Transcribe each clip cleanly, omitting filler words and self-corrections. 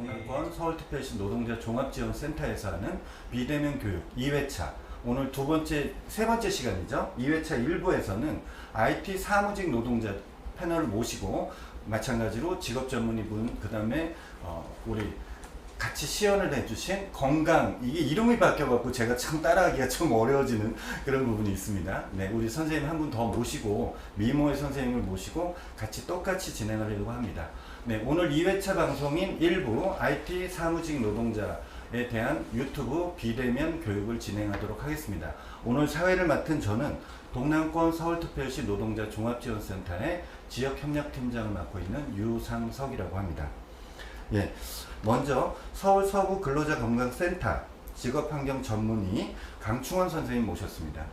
동남권 서울특별시 노동자 종합지원센터에서 하는 비대면 교육 2회차 오늘 세 번째 시간이죠. 2회차 1부에서는 IT 사무직 노동자 패널을 모시고 마찬가지로 직업 전문의분 그 다음에 우리 같이 시연을 해주신 건강, 이게 이름이 바뀌어갖고 제가 참 따라하기가 좀 어려워지는 그런 부분이 있습니다. 네, 우리 선생님 한 분 더 모시고 미모의 선생님을 모시고 같이 똑같이 진행하려고 합니다. 네, 오늘 2회차 방송인 1부 IT 사무직 노동자에 대한 유튜브 비대면 교육을 진행하도록 하겠습니다. 오늘 사회를 맡은 저는 동남권 서울특별시 노동자 종합지원센터의 지역협력팀장을 맡고 있는 유상석이라고 합니다. 예, 먼저 서울 서부 근로자건강센터 직업환경 전문의 강충원 선생님 모셨습니다.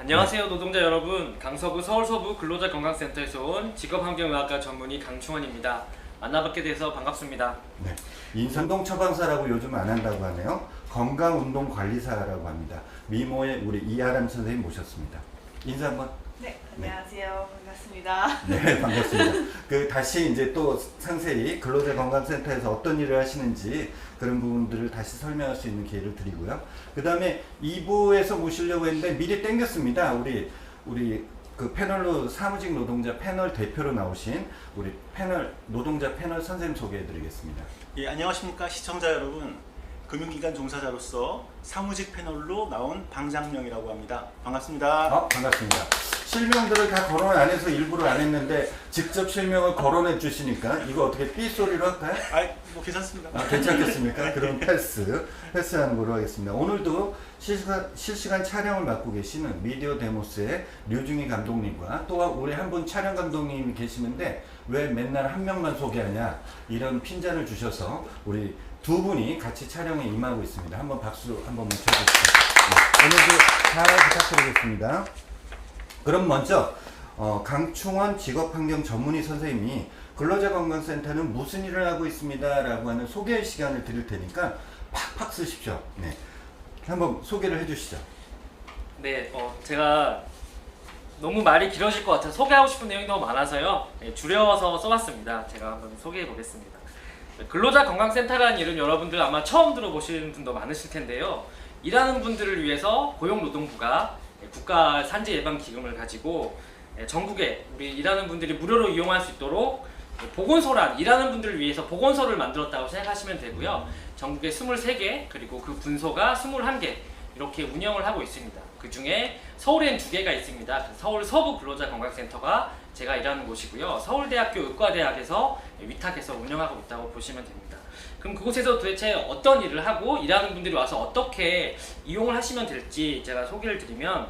안녕하세요. 노동자 여러분, 강서구 서울서부 근로자건강센터에서 온 직업환경의학과 전문의 강충원입니다. 만나뵙게 돼서 반갑습니다. 네, 인산동 처방사라고 요즘 안 한다고 하네요. 건강운동관리사라고 합니다. 미모의 우리 이아람 선생님 모셨습니다. 인사 한번. 네, 안녕하세요. 반갑습니다. 네, 반갑습니다. 다시 이제 또 상세히 근로자건강센터에서 어떤 일을 하시는지 그런 부분들을 다시 설명할 수 있는 기회를 드리고요. 그 다음에 2부에서 모시려고 했는데 미리 땡겼습니다. 우리 그 패널로 사무직 노동자 패널 대표로 나오신 우리 노동자 패널 선생님 소개해 드리겠습니다. 예, 안녕하십니까 시청자 여러분. 금융기관 종사자로서 사무직 패널로 나온 방장명이라고 합니다. 반갑습니다. 반갑습니다. 실명들을 다 거론 안 해서 일부러 안 했는데 직접 실명을 거론해 주시니까 이거 어떻게 삐소리로 할까요? 뭐 괜찮습니다. 괜찮겠습니까? 그럼 패스하는 걸로 하겠습니다. 오늘도 실시간 촬영을 맡고 계시는 미디어 데모스의 류중희 감독님과 또 우리 한 분 촬영 감독님이 계시는데 왜 맨날 한 명만 소개하냐 이런 핀잔을 주셔서 우리 두 분이 같이 촬영에 임하고 있습니다. 한번 박수 한번 쳐주시죠. 네, 오늘도 잘 부탁드리겠습니다. 그럼 먼저 강충원 직업환경 전문의 선생님이 근로자건강센터는 무슨 일을 하고 있습니다 라고 하는 소개 시간을 드릴 테니까 팍팍 쓰십시오. 네, 한번 소개를 해주시죠. 네, 제가 너무 말이 길어질 것 같아서 소개하고 싶은 내용이 너무 많아서요. 줄여서 써봤습니다. 제가 한번 소개해 보겠습니다. 근로자건강센터라는 이름 여러분들 아마 처음 들어보시는 분도 많으실 텐데요. 일하는 분들을 위해서 고용노동부가 국가 산재예방기금을 가지고 전국에 우리 일하는 분들이 무료로 이용할 수 있도록 보건소란 일하는 분들을 위해서 보건소를 만들었다고 생각하시면 되고요. 전국에 23개 그리고 그 분소가 21개 이렇게 운영을 하고 있습니다. 그 중에 서울엔 2개가 있습니다. 서울 서부 근로자건강센터가 제가 일하는 곳이고요. 서울대학교 의과대학에서 위탁해서 운영하고 있다고 보시면 됩니다. 그럼 그곳에서 도대체 어떤 일을 하고 일하는 분들이 와서 어떻게 이용을 하시면 될지 제가 소개를 드리면,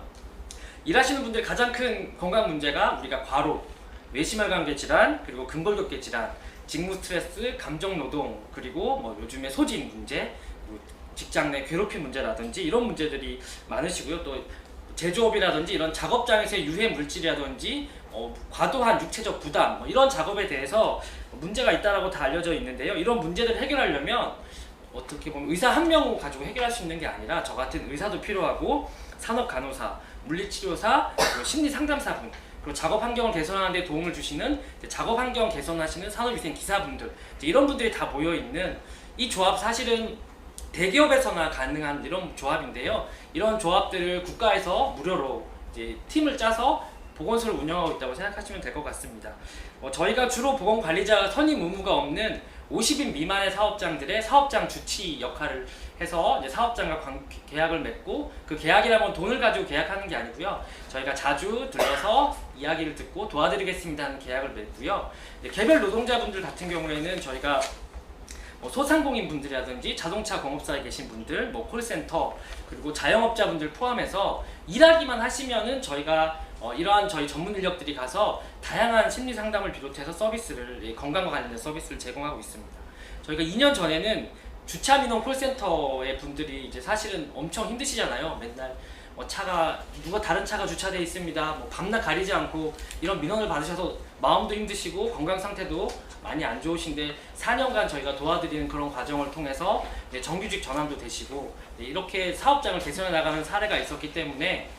일하시는 분들 가장 큰 건강 문제가 우리가 과로, 뇌심혈관계 질환, 그리고 근골격계 질환, 직무 스트레스, 감정 노동, 그리고 뭐 요즘에 소진 문제, 직장 내 괴롭힘 문제라든지 이런 문제들이 많으시고요. 또 제조업이라든지 이런 작업장에서의 유해 물질이라든지 과도한 육체적 부담 이런 작업에 대해서 문제가 있다라고 다 알려져 있는데요. 이런 문제들을 해결하려면 어떻게 보면 의사 한 명 가지고 해결할 수 있는 게 아니라 저 같은 의사도 필요하고 산업간호사, 물리치료사, 그리고 심리상담사분, 그리고 작업 환경을 개선하는 데 도움을 주시는 작업 환경 개선하시는 산업위생 기사분들, 이런 분들이 다 모여 있는 이 조합, 사실은 대기업에서나 가능한 이런 조합인데요. 이런 조합들을 국가에서 무료로 이제 팀을 짜서 보건소를 운영하고 있다고 생각하시면 될 것 같습니다. 저희가 주로 보건관리자 선임 의무가 없는 50인 미만의 사업장들의 사업장 주치 역할을 해서 이제 사업장과 계약을 맺고, 그 계약이라는 건 돈을 가지고 계약하는 게 아니고요. 저희가 자주 들러서 이야기를 듣고 도와드리겠습니다 하는 계약을 맺고요. 개별 노동자분들 같은 경우에는 저희가 소상공인 분들이라든지 자동차 공업사에 계신 분들, 콜센터, 그리고 자영업자분들 포함해서 일하기만 하시면은 저희가 이러한 저희 전문 인력들이 가서 다양한 심리 상담을 비롯해서 서비스를, 건강과 관련된 서비스를 제공하고 있습니다. 저희가 2년 전에는 주차 민원 콜센터의 분들이 이제 사실은 엄청 힘드시잖아요. 맨날 누가 다른 차가 주차되어 있습니다. 밤낮 가리지 않고 이런 민원을 받으셔서 마음도 힘드시고 건강 상태도 많이 안 좋으신데 4년간 저희가 도와드리는 그런 과정을 통해서 정규직 전환도 되시고 이렇게 사업장을 개선해 나가는 사례가 있었기 때문에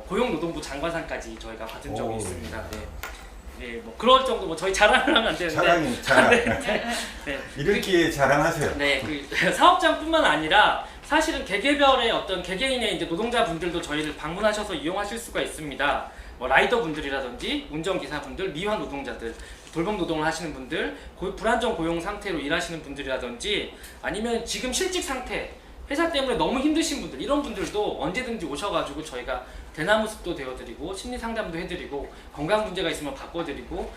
고용노동부 장관상까지 저희가 받은 적이 있습니다. 네. 예, 뭐 그럴 정도 뭐 저희 자랑을 하면 안 되는데 자랑. 네. 이럴 기회에 자랑하세요. 네, 그 사업장뿐만 아니라 사실은 개개별의 어떤 개개인의 이제 노동자분들도 저희를 방문하셔서 이용하실 수가 있습니다. 뭐 라이더분들이라든지 운전기사분들, 미환 노동자들, 돌봄 노동을 하시는 분들, 불안정 고용 상태로 일하시는 분들이라든지 아니면 지금 실직 상태, 회사 때문에 너무 힘드신 분들, 이런 분들도 언제든지 오셔가지고 저희가 대나무 숲도 되어드리고 심리 상담도 해드리고 건강 문제가 있으면 바꿔드리고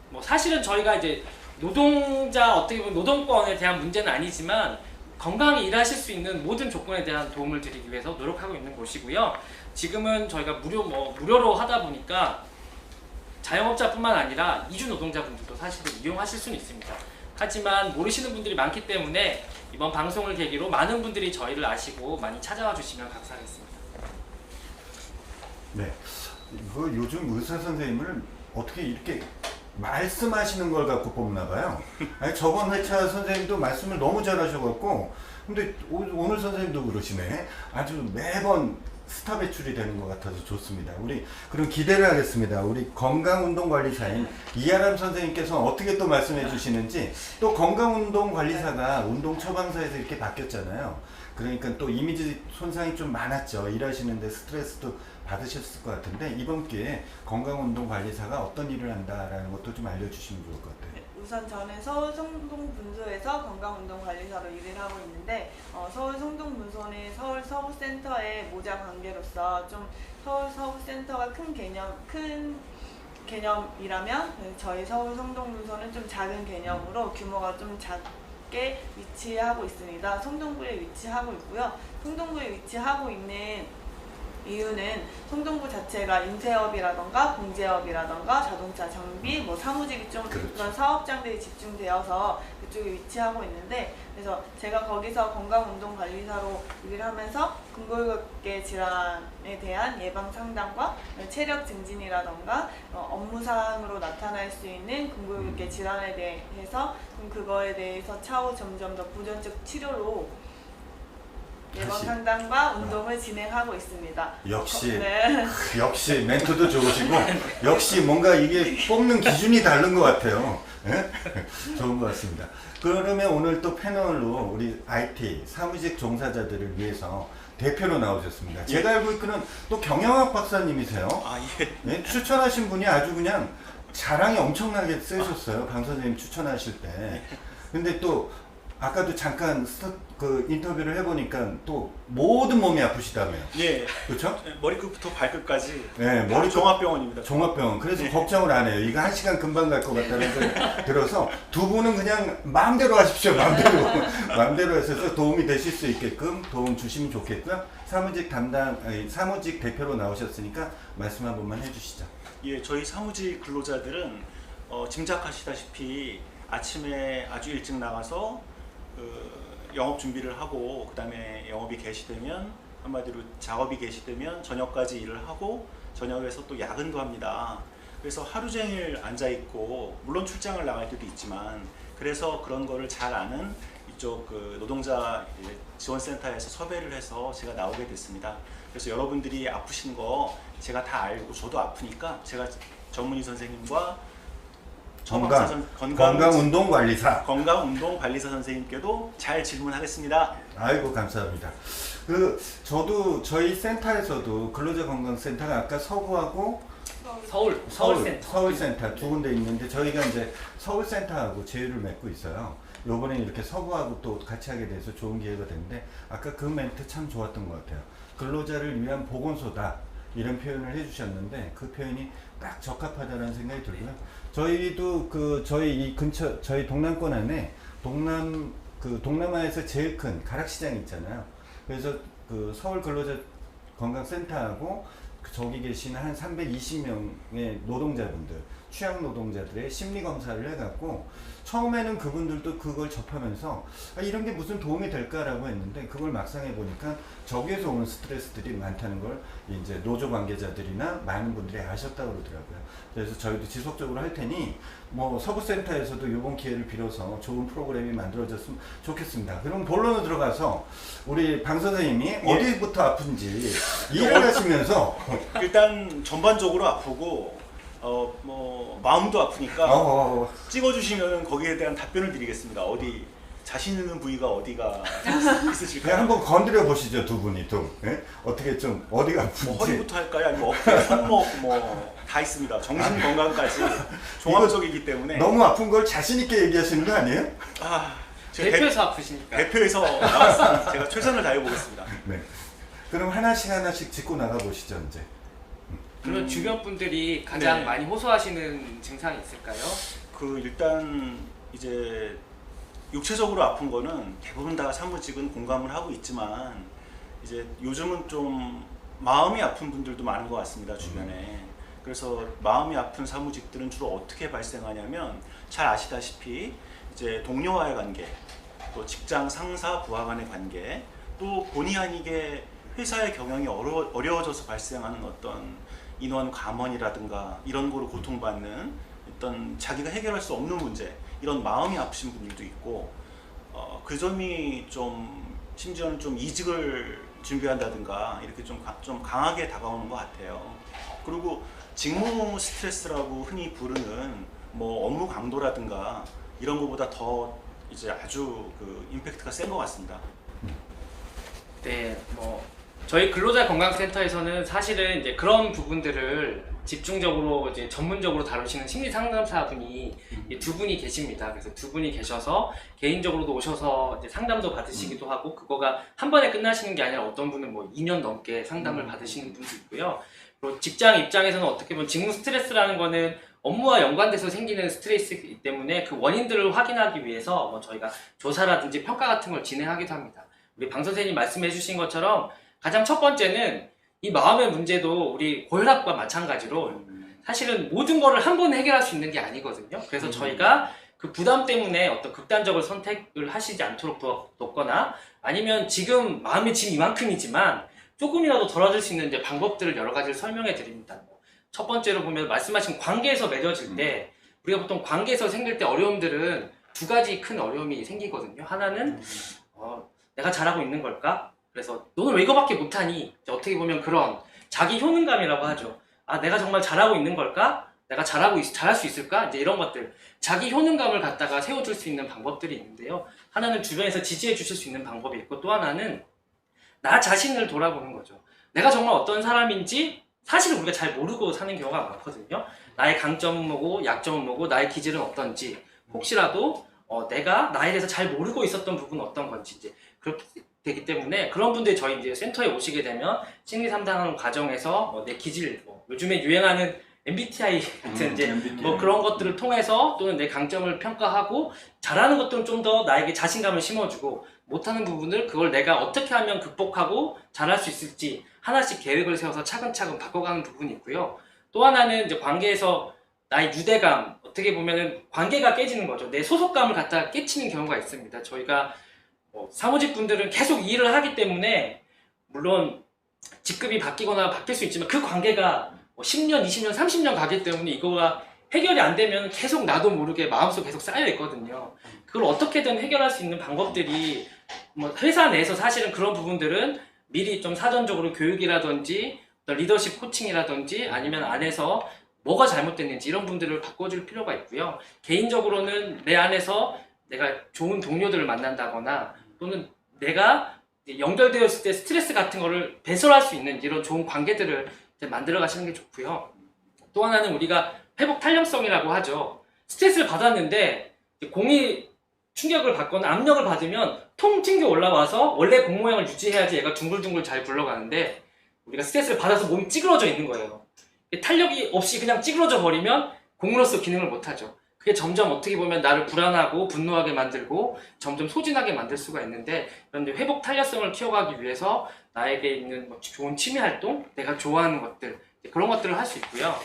뭐 사실은 저희가 이제 노동자 어떻게 보면 노동권에 대한 문제는 아니지만 건강히 일하실 수 있는 모든 조건에 대한 도움을 드리기 위해서 노력하고 있는 곳이고요. 지금은 저희가 무료로 하다 보니까 자영업자뿐만 아니라 이주 노동자분들도 사실은 이용하실 수는 있습니다. 하지만 모르시는 분들이 많기 때문에 이번 방송을 계기로 많은 분들이 저희를 아시고 많이 찾아와 주시면 감사하겠습니다. 네. 그 요즘 의사 선생님을 어떻게 이렇게 말씀하시는 걸 갖고 뽑나 봐요. 아니, 저번 회차 선생님도 말씀을 너무 잘하셔갖고, 근데 오늘 선생님도 그러시네. 아주 매번 스타 배출이 되는 것 같아서 좋습니다. 우리 그럼 기대를 하겠습니다. 우리 건강운동관리사인 이하람 선생님께서 어떻게 또 말씀해 주시는지. 또 건강운동관리사가 운동처방사에서 이렇게 바뀌었잖아요. 그러니까 또 이미지 손상이 좀 많았죠. 일하시는데 스트레스도 받으셨을 것 같은데 이번 기회에 건강운동관리사가 어떤 일을 한다라는 것도 좀 알려주시면 좋을 것 같아요. 네, 우선 저는 서울 성동분소에서 건강운동관리사로 일을 하고 있는데 서울 성동분소는 서울 서구센터의 모자 관계로서 좀 서울 서구센터가 큰 개념이라면 저희 서울 성동분소는 좀 작은 개념으로 규모가 좀 작게 위치하고 있습니다. 성동구에 위치하고 있고요. 성동구에 위치하고 있는 이유는 성동구 자체가 임대업이라던가 공제업이라던가 자동차 정비, 뭐 사무직이 좀 그렇죠. 그런 사업장들이 집중되어서 그쪽에 위치하고 있는데, 그래서 제가 거기서 건강운동관리사로 일을 하면서 근골격계 질환에 대한 예방 상담과 체력 증진이라던가 업무상으로 나타날 수 있는 근골격계 질환에 대해서 그거에 대해서 차후 점점 더 보존적 치료로 예방 다시. 상담과 운동을 진행하고 있습니다. 역시 네. 역시 멘트도 좋으시고 역시 뭔가 이게 뽑는 기준이 다른 것 같아요. 예? 좋은 것 같습니다. 그러면 오늘 또 패널로 우리 IT 사무직 종사자들을 위해서 대표로 나오셨습니다. 제가 알고 있기는 또 경영학 박사님이세요. 아 예. 네, 추천하신 분이 아주 그냥 자랑이 엄청나게 세셨어요. 방 선생님 추천하실 때. 근데 또 아까도 잠깐 그 인터뷰를 해보니까 또 모든 몸이 아프시다며요. 예. 그렇죠? 머리끝부터 발끝까지 네, 머리 종합병원입니다. 종합병원. 그래서 네. 걱정을 안 해요. 이거 1시간 금방 갈 것 같다는 생각이 들어서 두 분은 그냥 마음대로 하십시오. 마음대로. 마음대로 하셔서 도움이 되실 수 있게끔 도움 주시면 좋겠고요. 사무직 대표로 나오셨으니까 말씀 한 번만 해주시죠. 예, 저희 사무직 근로자들은 짐작하시다시피 아침에 아주 일찍 나가서 영업 준비를 하고, 그 다음에 영업이 개시되면, 한마디로 작업이 개시되면 저녁까지 일을 하고, 저녁에서 또 야근도 합니다. 그래서 하루 종일 앉아 있고, 물론 출장을 나갈 때도 있지만, 그래서 그런 거를 잘 아는 이쪽 노동자 지원센터에서 섭외를 해서 제가 나오게 됐습니다. 그래서 여러분들이 아프신 거 제가 다 알고, 저도 아프니까 제가 전문의 선생님과 건강운동관리사. 건강운동관리사 선생님께도 잘 질문하겠습니다. 아이고 감사합니다. 저도 저희 센터에서도 근로자건강센터가 아까 서구하고 서울센터 두 군데 있는데 저희가 이제 서울센터하고 제휴를 맺고 있어요. 요번에 이렇게 서구하고 또 같이 하게 돼서 좋은 기회가 됐는데 아까 그 멘트 참 좋았던 것 같아요. 근로자를 위한 보건소다 이런 표현을 해주셨는데 그 표현이 딱 적합하다는 생각이 들고요. 저희도 저희 이 근처 저희 동남권 안에 동남아에서 제일 큰 가락시장이 있잖아요. 그래서 서울 근로자 건강센터하고 저기 계시는 한 320명의 노동자분들, 취약 노동자들의 심리 검사를 해갖고 처음에는 그분들도 그걸 접하면서 이런 게 무슨 도움이 될까라고 했는데 그걸 막상 해보니까 저기에서 오는 스트레스들이 많다는 걸 이제 노조 관계자들이나 많은 분들이 아셨다고 그러더라고요. 그래서 저희도 지속적으로 할 테니 뭐 서부센터에서도 이번 기회를 빌어서 좋은 프로그램이 만들어졌으면 좋겠습니다. 그럼 본론으로 들어가서 우리 방 선생님이 어디부터 아픈지 일을 하시면서 일단 전반적으로 아프고 뭐 마음도 아프니까 어, 찍어주시면 거기에 대한 답변을 드리겠습니다. 어디 자신 있는 부위가 어디가 그냥 있으실까요? 한번 건드려 보시죠, 두 분이 또. 예? 어떻게 좀 어디가 뭐 아픈지. 허리부터 할까요? 아니면 어깨, 손목 뭐 다 있습니다. 정신 건강까지 종합적이기 때문에 너무 아픈 걸 자신 있게 얘기하시는 거 아니에요? 제가 대표에서 아프시니까. 대표에서 나왔으니 제가 최선을 다해 보겠습니다. 네. 그럼 하나씩 짚고 나가 보시죠, 이제. 그런 주변 분들이 가장 네. 많이 호소하시는 증상이 있을까요? 일단 이제 육체적으로 아픈 거는 대부분 다 사무직은 공감을 하고 있지만 이제 요즘은 좀 마음이 아픈 분들도 많은 것 같습니다, 주변에. 그래서 마음이 아픈 사무직들은 주로 어떻게 발생하냐면 잘 아시다시피 이제 동료와의 관계, 또 직장 상사 부하 간의 관계, 또 본의 아니게 회사의 경영이 어려워져서 발생하는 어떤 인원 감원이라든가 이런 거로 고통받는 어떤 자기가 해결할 수 없는 문제, 이런 마음이 아프신 분들도 있고, 그 점이 좀 심지어는 좀 이직을 준비한다든가 이렇게 좀 강하게 다가오는 것 같아요. 그리고 직무 스트레스라고 흔히 부르는 뭐 업무 강도라든가 이런 것보다 더 이제 아주 그 임팩트가 센 것 같습니다. 네, 뭐 저희 근로자 건강센터에서는 사실은 이제 그런 부분들을 집중적으로 이제 전문적으로 다루시는 심리 상담사분이 두 분이 계십니다. 그래서 두 분이 계셔서 개인적으로도 오셔서 이제 상담도 받으시기도 하고, 그거가 한 번에 끝나시는 게 아니라 어떤 분은 뭐 2년 넘게 상담을 받으시는 분도 있고요. 그리고 직장 입장에서는 어떻게 보면 직무 스트레스라는 거는 업무와 연관돼서 생기는 스트레스이기 때문에 그 원인들을 확인하기 위해서 뭐 저희가 조사라든지 평가 같은 걸 진행하기도 합니다. 우리 방 선생님 말씀해 주신 것처럼 가장 첫 번째는 이 마음의 문제도 우리 고혈압과 마찬가지로 사실은 모든 거를 한 번에 해결할 수 있는 게 아니거든요. 그래서 저희가 그 부담 때문에 어떤 극단적인 선택을 하시지 않도록 돕거나, 아니면 지금 마음의 짐 이만큼이지만 조금이라도 덜어줄 수 있는 이제 방법들을 여러 가지를 설명해 드립니다. 첫 번째로 보면 말씀하신 관계에서 맺어질 때, 우리가 보통 관계에서 생길 때 어려움들은 두 가지 큰 어려움이 생기거든요. 하나는 내가 잘하고 있는 걸까? 그래서 너는 왜 이거밖에 못하니? 어떻게 보면 그런 자기 효능감이라고 하죠. 아, 내가 정말 잘하고 있는 걸까? 내가 잘할 수 있을까? 이제 이런 것들, 자기 효능감을 갖다가 세워줄 수 있는 방법들이 있는데요. 하나는 주변에서 지지해 주실 수 있는 방법이 있고, 또 하나는 나 자신을 돌아보는 거죠. 내가 정말 어떤 사람인지 사실 우리가 잘 모르고 사는 경우가 많거든요. 나의 강점은 뭐고 약점은 뭐고 나의 기질은 어떤지, 혹시라도 내가 나에 대해서 잘 모르고 있었던 부분은 어떤 건지, 이제 그렇게 되기 때문에 그런 분들이 저희 이제 센터에 오시게 되면 심리 상담하는 과정에서 내 기질, 요즘에 유행하는 MBTI 같은 이제 MBTI. 뭐 그런 것들을 통해서, 또는 내 강점을 평가하고, 잘하는 것들은 좀 더 나에게 자신감을 심어주고, 못하는 부분을 그걸 내가 어떻게 하면 극복하고 잘할 수 있을지 하나씩 계획을 세워서 차근차근 바꿔가는 부분이 있고요. 또 하나는 이제 관계에서 나의 유대감, 어떻게 보면은 관계가 깨지는 거죠. 내 소속감을 갖다 깨치는 경우가 있습니다. 저희가 사무직 분들은 계속 이 일을 하기 때문에 물론 직급이 바뀌거나 바뀔 수 있지만 그 관계가 10년, 20년, 30년 가기 때문에 이거가 해결이 안 되면 계속 나도 모르게 마음속에 계속 쌓여 있거든요. 그걸 어떻게든 해결할 수 있는 방법들이 뭐 회사 내에서 사실은 그런 부분들은 미리 좀 사전적으로 교육이라든지 리더십 코칭이라든지, 아니면 안에서 뭐가 잘못됐는지 이런 분들을 바꿔줄 필요가 있고요. 개인적으로는 내 안에서 내가 좋은 동료들을 만난다거나, 또는 내가 연결되었을 때 스트레스 같은 거를 배설할 수 있는 이런 좋은 관계들을 이제 만들어 가시는 게 좋고요. 또 하나는 우리가 회복 탄력성이라고 하죠. 스트레스를 받았는데 공이 충격을 받거나 압력을 받으면 통 튕겨 올라와서 원래 공 모양을 유지해야지 얘가 둥글둥글 잘 굴러가는데, 우리가 스트레스를 받아서 몸이 찌그러져 있는 거예요. 탄력이 없이 그냥 찌그러져 버리면 공으로서 기능을 못하죠. 그게 점점 어떻게 보면 나를 불안하고 분노하게 만들고 점점 소진하게 만들 수가 있는데, 그런데 회복 탄력성을 키워가기 위해서 나에게 있는 좋은 취미 활동, 내가 좋아하는 것들, 그런 것들을 할 수 있고요.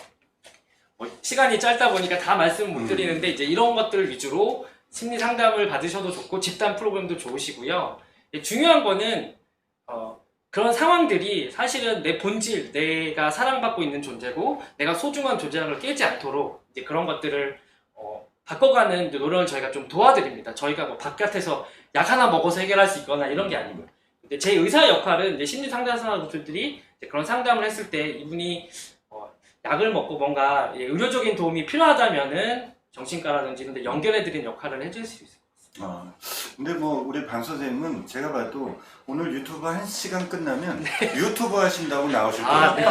시간이 짧다 보니까 다 말씀을 못 드리는데, 이제 이런 것들을 위주로 심리 상담을 받으셔도 좋고 집단 프로그램도 좋으시고요. 중요한 거는 그런 상황들이 사실은 내 본질, 내가 사랑받고 있는 존재고 내가 소중한 존재라는 걸 깨지 않도록 이제 그런 것들을 바꿔가는 노력을 저희가 좀 도와드립니다. 저희가 뭐 바깥에서 약 하나 먹어서 해결할 수 있거나 이런 게 아니고요. 근데 제 의사 역할은 이제 심리 상담사분들이 그런 상담을 했을 때 이분이 약을 먹고 뭔가 의료적인 도움이 필요하다면은 정신과라든지 근데 연결해드리는 역할을 해줄 수 있어요. 근데 뭐 우리 방 선생님은 제가 봐도 오늘 유튜브 1시간 끝나면 유튜브 하신다고 나오실 거예요. 아, 네.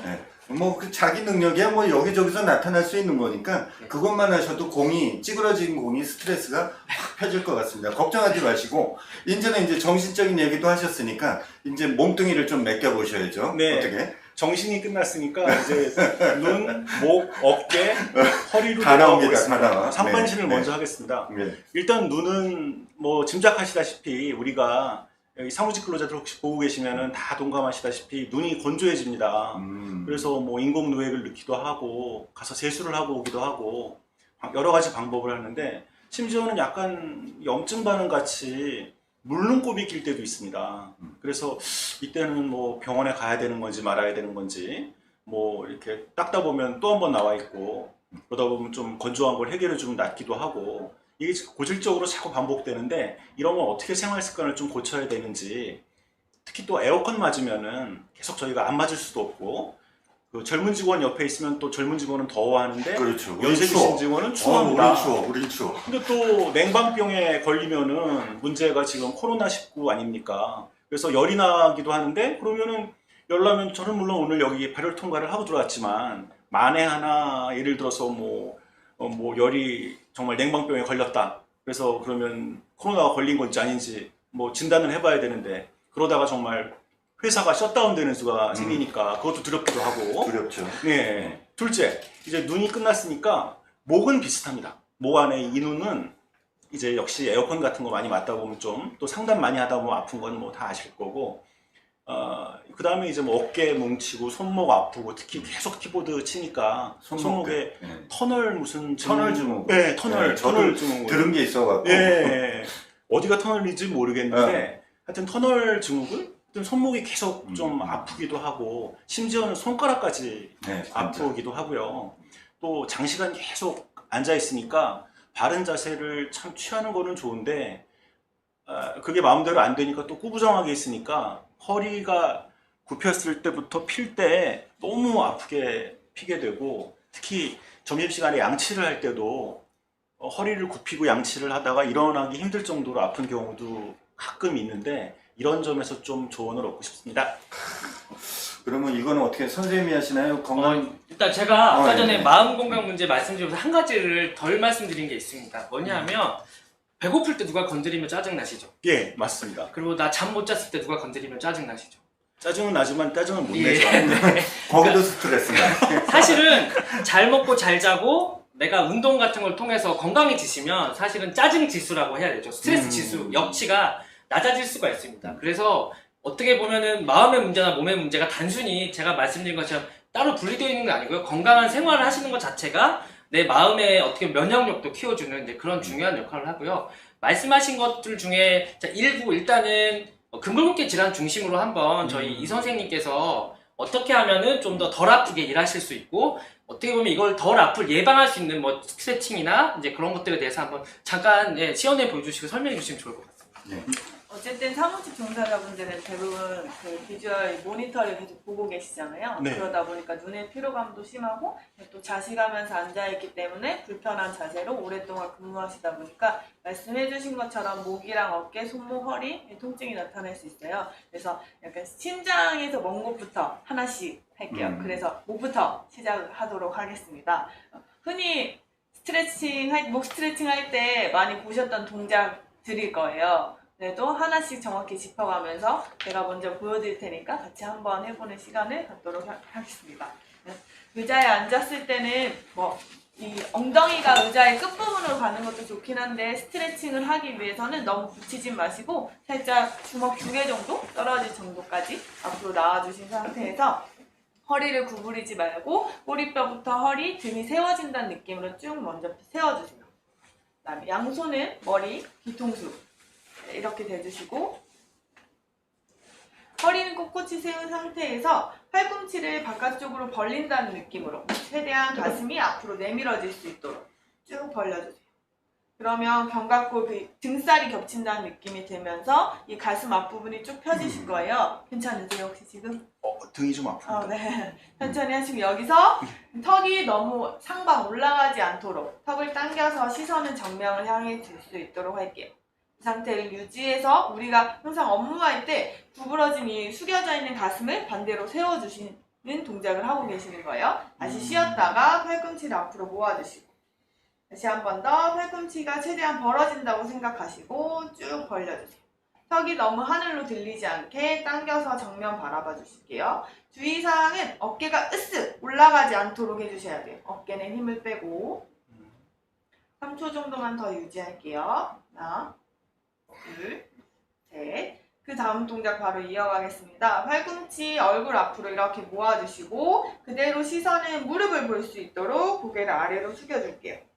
네. 뭐 그 자기 능력이야 뭐 여기저기서 나타날 수 있는 거니까 그것만 하셔도 찌그러진 공이 스트레스가 확 펴질 것 같습니다. 걱정하지 마시고 이제는 이제 정신적인 얘기도 하셨으니까 이제 몸뚱이를 좀 맡겨 보셔야죠. 네. 어떻게? 정신이 끝났으니까 이제 눈, 목, 어깨, 허리로 다 나옵니다. 넘어가겠습니다. 다 나와. 상반신을 네. 먼저 하겠습니다. 네. 일단 눈은 뭐 짐작하시다시피 우리가 여기 사무직 근로자들 혹시 보고 계시면은 다 동감하시다시피 눈이 건조해집니다. 그래서 뭐 인공 누액을 넣기도 하고 가서 세수를 하고 오기도 하고 여러 가지 방법을 하는데 심지어는 약간 염증 반응 같이 물눈곱이 낄 때도 있습니다. 그래서 이때는 뭐 병원에 가야 되는 건지 말아야 되는 건지 뭐 이렇게 닦다 보면 또 한 번 나와 있고 그러다 보면 좀 건조한 걸 해결해 주면 낫기도 하고 이게 고질적으로 자꾸 반복되는데 이런 건 어떻게 생활 습관을 좀 고쳐야 되는지 특히 또 에어컨 맞으면은 계속 저희가 안 맞을 수도 없고 그 젊은 직원 옆에 있으면 또 젊은 직원은 더워하는데 그렇죠. 연세 드신 직원은 추워합니다. 우린 추워. 근데 또 냉방병에 걸리면은 문제가 지금 코로나19 아닙니까? 그래서 열이 나기도 하는데 그러면은 열 나면 저는 물론 오늘 여기 발열 통과를 하고 들어왔지만 만에 하나 예를 들어서 뭐 열이 정말 냉방병에 걸렸다. 그래서 그러면 코로나가 걸린 건지 아닌지 뭐 진단을 해봐야 되는데 그러다가 정말 회사가 셧다운 되는 수가 생기니까 그것도 두렵기도 하고. 두렵죠. 네. 둘째, 이제 눈이 끝났으니까 목은 비슷합니다. 목 안에 이 눈은 이제 역시 에어컨 같은 거 많이 맞다 보면 좀 또 상담 많이 하다 보면 아픈 건 뭐 다 아실 거고 그 다음에 이제 뭐 어깨 뭉치고 손목 아프고 특히 계속 키보드 치니까 손목에 네. 터널 무슨 터널 증후군. 네, 터널 저도 증후군. 들은 게 있어갖고. 예. 어디가 터널인지 모르겠는데 하여튼 터널 증후군? 하여튼 손목이 계속 좀 아프기도 하고 심지어는 손가락까지 네, 아프기도 하고요. 또 장시간 계속 앉아 있으니까 바른 자세를 참 취하는 거는 좋은데 그게 마음대로 안 되니까 또 구부정하게 있으니까 허리가 굽혔을 때부터 필 때 너무 아프게 피게 되고 특히 점심시간에 양치를 할 때도 허리를 굽히고 양치를 하다가 일어나기 힘들 정도로 아픈 경우도 가끔 있는데 이런 점에서 좀 조언을 얻고 싶습니다. 그러면 이거는 어떻게 선생님이 하시나요? 건강 일단 제가 아까 전에 네. 마음 건강 문제 말씀드리면서 한 가지를 덜 말씀드린 게 있습니다. 뭐냐면 배고플 때 누가 건드리면 짜증 나시죠? 예, 맞습니다. 그리고 나 잠 못 잤을 때 누가 건드리면 짜증 나시죠? 짜증은 나지만 짜증은 못 예. 내죠. 거기도 스트레스인가? 사실은 잘 먹고 잘 자고 내가 운동 같은 걸 통해서 건강해지시면 사실은 짜증 지수라고 해야 되죠. 스트레스 지수, 역치가 낮아질 수가 있습니다. 그래서 어떻게 보면은 마음의 문제나 몸의 문제가 단순히 제가 말씀드린 것처럼 따로 분리되어 있는 게 아니고요. 건강한 생활을 하시는 것 자체가 내 마음의 어떻게 면역력도 키워주는 이제 그런 중요한 역할을 하고요. 말씀하신 것들 중에 일부 일단은 근골격계 질환 중심으로 한번 저희 이 선생님께서 어떻게 하면은 좀 더 덜 아프게 일하실 수 있고 어떻게 보면 이걸 덜 아플 예방할 수 있는 뭐 스트레칭이나 이제 그런 것들에 대해서 한번 잠깐 시연해 보여주시고 설명해 주시면 좋을 것 같습니다. 네. 어쨌든 사무직 종사자분들은 대부분 그 비주얼 모니터를 계속 보고 계시잖아요. 네. 그러다 보니까 눈의 피로감도 심하고 또 자식하면서 앉아있기 때문에 불편한 자세로 오랫동안 근무하시다 보니까 말씀해주신 것처럼 목이랑 어깨, 손목, 허리 통증이 나타날 수 있어요. 그래서 약간 심장에서 먼 곳부터 하나씩 할게요. 그래서 목부터 시작하도록 하겠습니다. 흔히 목 스트레칭 할 때 많이 보셨던 동작들일 거예요. 그래도 하나씩 정확히 짚어가면서 제가 먼저 보여드릴 테니까 같이 한번 해보는 시간을 갖도록 하겠습니다. 의자에 앉았을 때는 이 엉덩이가 의자의 끝부분으로 가는 것도 좋긴 한데 스트레칭을 하기 위해서는 너무 붙이지 마시고 살짝 주먹 2개 정도 떨어질 정도까지 앞으로 나와주신 상태에서 허리를 구부리지 말고 꼬리뼈부터 허리, 등이 세워진다는 느낌으로 쭉 먼저 세워주세요. 그다음에 양손은 머리, 뒤통수 이렇게 대주시고 허리는 꼿꼿이 세운 상태에서 팔꿈치를 바깥쪽으로 벌린다는 느낌으로 최대한 가슴이 앞으로 내밀어질 수 있도록 쭉 벌려주세요. 그러면 견갑골 그 등살이 겹친다는 느낌이 들면서 이 가슴 앞부분이 쭉 펴지실 거예요. 괜찮으세요 혹시 지금? 등이 좀 아픕니다. 네. 천천히 하시고 여기서 턱이 너무 상방 올라가지 않도록 턱을 당겨서 시선은 정면을 향해 줄 수 있도록 할게요. 이 상태를 유지해서 우리가 항상 업무할 때 구부러진 이 숙여져 있는 가슴을 반대로 세워주시는 동작을 하고 계시는 거예요. 다시 쉬었다가 팔꿈치를 앞으로 모아주시고 다시 한 번 더 팔꿈치가 최대한 벌어진다고 생각하시고 쭉 벌려주세요. 턱이 너무 하늘로 들리지 않게 당겨서 정면 바라봐 주실게요. 주의사항은 어깨가 으쓱 올라가지 않도록 해주셔야 돼요. 어깨는 힘을 빼고 3초 정도만 더 유지할게요. 하나, 둘, 셋. 그 다음 동작 바로 이어가겠습니다. 팔꿈치 얼굴 앞으로 이렇게 모아주시고 그대로 시선은 무릎을 볼 수 있도록 고개를 아래로 숙여줄게요.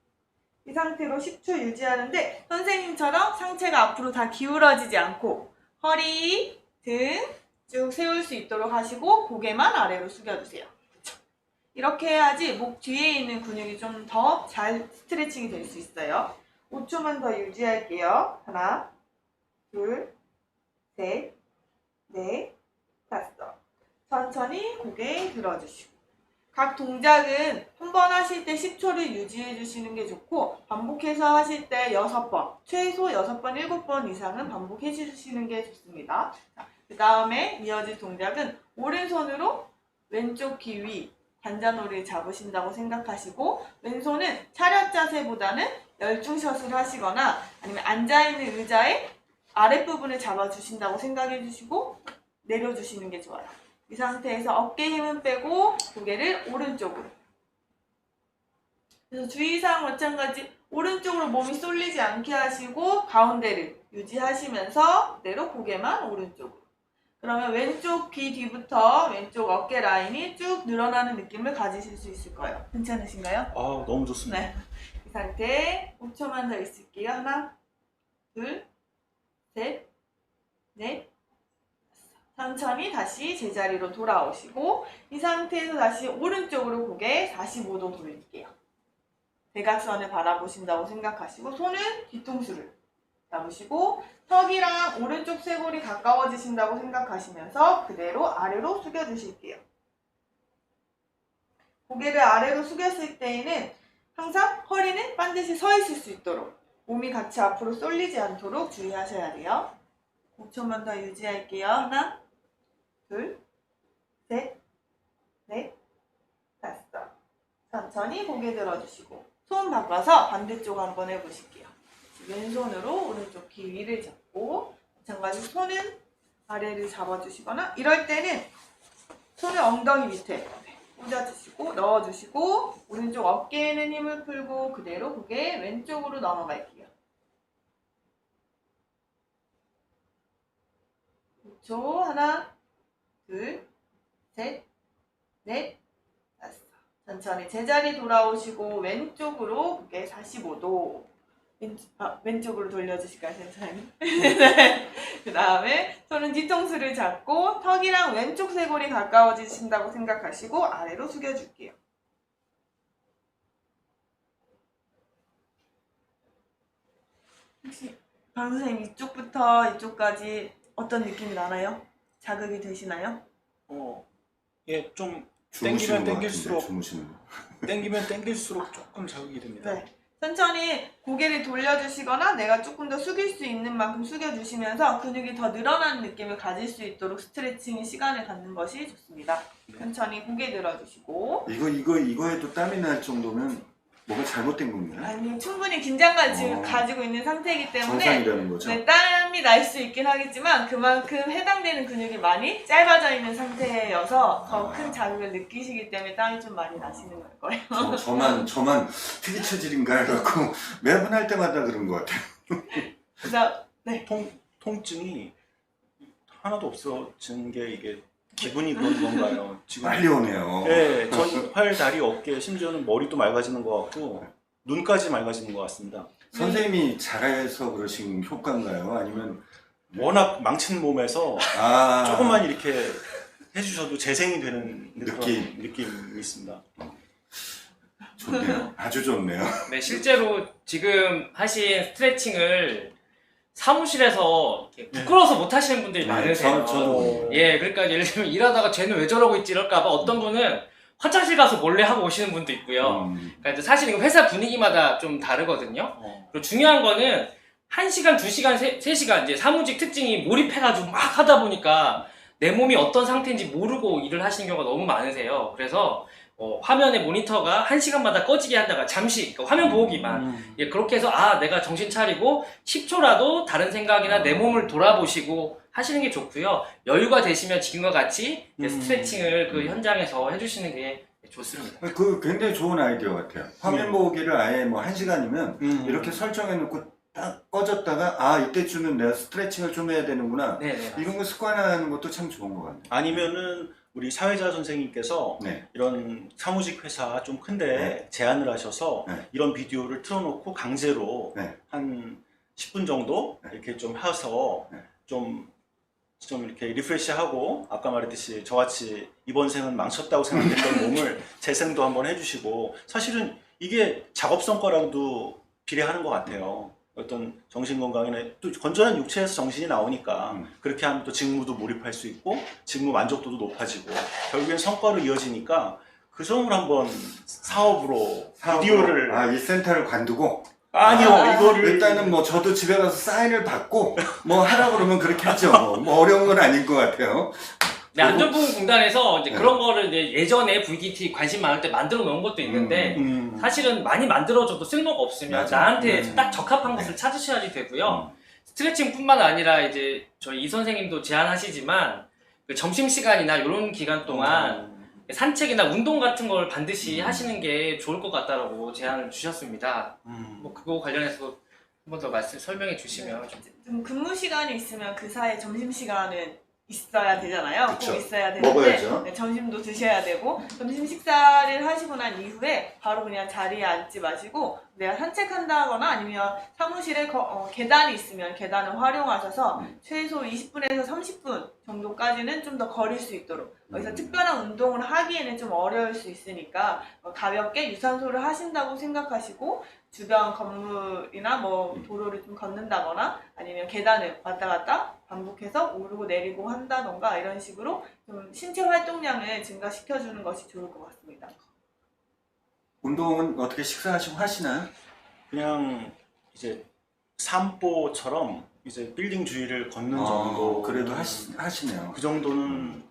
이 상태로 10초 유지하는데 선생님처럼 상체가 앞으로 다 기울어지지 않고 허리, 등 쭉 세울 수 있도록 하시고 고개만 아래로 숙여주세요. 이렇게 해야지 목 뒤에 있는 근육이 좀 더 잘 스트레칭이 될 수 있어요. 5초만 더 유지할게요. 하나, 둘, 셋, 넷, 다섯. 천천히 고개 들어주시고 각 동작은 한 번 하실 때 10초를 유지해 주시는 게 좋고 반복해서 하실 때 6번, 최소 6번, 7번 이상은 반복해 주시는 게 좋습니다. 그 다음에 이어질 동작은 오른손으로 왼쪽 귀 위 관자놀이를 잡으신다고 생각하시고 왼손은 차렷 자세보다는 열중샷을 하시거나 아니면 앉아있는 의자의 아랫부분을 잡아주신다고 생각해 주시고 내려주시는 게 좋아요. 이 상태에서 어깨 힘은 빼고 고개를 오른쪽으로. 그래서 주의사항 마찬가지 오른쪽으로 몸이 쏠리지 않게 하시고 가운데를 유지하시면서 그대로 고개만 오른쪽으로. 그러면 왼쪽 귀 뒤부터 왼쪽 어깨 라인이 쭉 늘어나는 느낌을 가지실 수 있을 거예요. 괜찮으신가요? 아, 너무 좋습니다. 네. 이 상태 5초만 더 있을게요. 하나, 둘, 셋, 넷. 천천히 다시 제자리로 돌아오시고 이 상태에서 다시 오른쪽으로 고개 45도 돌릴게요. 대각선을 바라보신다고 생각하시고 손은 뒤통수를 잡으시고 턱이랑 오른쪽 쇄골이 가까워지신다고 생각하시면서 그대로 아래로 숙여주실게요. 고개를 아래로 숙였을 때에는 항상 허리는 반드시 서 있을 수 있도록 몸이 같이 앞으로 쏠리지 않도록 주의하셔야 돼요. 5초만 더 유지할게요. 하나, 둘, 셋, 넷, 다섯. 천천히 고개 들어주시고 손 바꿔서 반대쪽 한번 해보실게요. 왼손으로 오른쪽 귀 위를 잡고 마찬가지 손은 아래를 잡아주시거나 이럴 때는 손을 엉덩이 밑에 꽂아주시고 넣어주시고 오른쪽 어깨에는 힘을 풀고 그대로 고개 왼쪽으로 넘어갈게요. 5초. 하나, 둘, 셋, 넷, 다섯. 천천히 제자리 돌아오시고 왼쪽으로 고개 45도 왼쪽으로 돌려주실까요? 천천히. 그 다음에 손은 뒤통수를 잡고 턱이랑 왼쪽 쇄골이 가까워지신다고 생각하시고 아래로 숙여줄게요. 혹시 강 선생님 이쪽부터 이쪽까지 어떤 느낌이 나나요? 자극이 되시나요? 예, 좀 주무시는 것 땡길수록 같은데, 주무시는 거. 땡기면 땡길수록 조금 자극이 됩니다. 네. 천천히 고개를 돌려주시거나 내가 조금 더 숙일 수 있는 만큼 숙여주시면서 근육이 더 늘어나는 느낌을 가질 수 있도록 스트레칭의 시간을 갖는 것이 좋습니다. 네. 천천히 고개 들어주시고 이거 해도 땀이 날 정도면 뭐가 잘못된 건가요? 아니 충분히 긴장감을 지금 어. 가지고 있는 상태이기 때문에 정상이라는 거죠? 네, 땀이 날 수 있긴 하겠지만 그만큼 해당되는 근육이 많이 짧아져 있는 상태여서 더 큰 자극을 느끼시기 때문에 땀이 좀 많이 나시는 걸 거예요. 저만 특이 체질인가 해갖고 매번 할 때마다 그런 것 같아요. 그래서 네. 통증이 하나도 없어지는 게 이게 기분이 그런 건가요? 지금 빨리 오네요. 네, 전 팔, 다리, 어깨, 심지어는 머리도 맑아지는 것 같고 눈까지 맑아지는 것 같습니다. 선생님이 잘해서 그러신 효과인가요? 아니면 워낙 망친 몸에서 조금만 이렇게 해주셔도 재생이 되는 그런 느낌이 있습니다. 좋네요. 아주 좋네요. 네, 실제로 지금 하신 스트레칭을 사무실에서 이렇게 부끄러워서 못 하시는 분들이 많으세요. 저도. 예, 그러니까 예를 들면 일하다가 쟤는 왜 저러고 있지 이럴까봐 어떤 분은 화장실 가서 몰래 하고 오시는 분도 있고요. 그러니까 이제 사실 이거 회사 분위기마다 좀 다르거든요. 그리고 중요한 거는 1시간, 2시간, 3시간 이제 사무직 특징이 몰입해가지고 막 하다 보니까 내 몸이 어떤 상태인지 모르고 일을 하시는 경우가 너무 많으세요. 그래서 화면에 모니터가 1시간마다 꺼지게 한다가 잠시 그러니까 화면 보기만 예, 그렇게 해서 내가 정신 차리고 10초라도 다른 생각이나 내 몸을 돌아보시고 하시는 게 좋고요. 여유가 되시면 지금과 같이 이제 스트레칭을 그 현장에서 해주시는 게 좋습니다. 그 굉장히 좋은 아이디어 같아요. 화면 보기를 아예 뭐 1시간이면 이렇게 설정해 놓고 딱 꺼졌다가 이때쯤은 내가 스트레칭을 좀 해야 되는구나. 네네. 이런 거 습관화하는 것도 참 좋은 것 같네요. 아니면은 우리 사회자 선생님께서 네. 이런 사무직 회사 좀 큰데 네. 제안을 하셔서 네. 이런 비디오를 틀어놓고 강제로 네. 한 10분 정도 네. 이렇게 좀 해서 네. 좀 이렇게 리프레시하고 아까 말했듯이 저같이 이번 생은 망쳤다고 생각했던 몸을 재생도 한번 해주시고 사실은 이게 작업 성과랑도 비례하는 것 같아요. 어떤 정신 건강이나 또 건전한 육체에서 정신이 나오니까 그렇게 하면 또 직무도 몰입할 수 있고 직무 만족도도 높아지고 결국엔 성과로 이어지니까 그 점을 한번 사업으로 비디오를 이 센터를 관두고 아니요 이거를 일단은 뭐 저도 집에 가서 사인을 받고 뭐 하라 그러면 그렇게 하죠. 뭐 어려운 건 아닐 것 같아요. 네, 안전보건공단에서 이제 네. 그런 거를 이제 예전에 VDT 관심 많을 때 만들어 놓은 것도 있는데 사실은 많이 만들어줘도 쓸모가 없으면 맞아. 나한테 딱 적합한 것을 찾으셔야지 되고요. 스트레칭뿐만 아니라 이제 저희 이 선생님도 제안하시지만 그 점심시간이나 이런 기간 동안 산책이나 운동 같은 걸 반드시 하시는 게 좋을 것 같다라고 제안을 주셨습니다. 뭐 그거 관련해서 한 번 더 설명해 주시면 좀 근무 시간이 있으면 그 사이 점심 시간은 있어야 되잖아요. 그쵸. 꼭 있어야 되는데 먹어야죠. 네, 점심도 드셔야 되고 점심 식사를 하시고 난 이후에 바로 그냥 자리에 앉지 마시고 내가 산책한다거나 아니면 사무실에 계단이 있으면 계단을 활용하셔서 최소 20분에서 30분 정도까지는 좀 더 걸을 수 있도록 여기서 특별한 운동을 하기에는 좀 어려울 수 있으니까 가볍게 유산소를 하신다고 생각하시고 주변 건물이나 뭐 도로를 좀 걷는다거나 아니면 계단을 왔다 갔다 반복해서 오르고 내리고 한다던가 이런 식으로 좀 신체 활동량을 증가시켜주는 것이 좋을 것 같습니다. 운동은 어떻게 식사하시고 하시나요? 그냥 이제 산보처럼 이제 빌딩 주위를 걷는 정도 그래도 하시네요. 그 정도는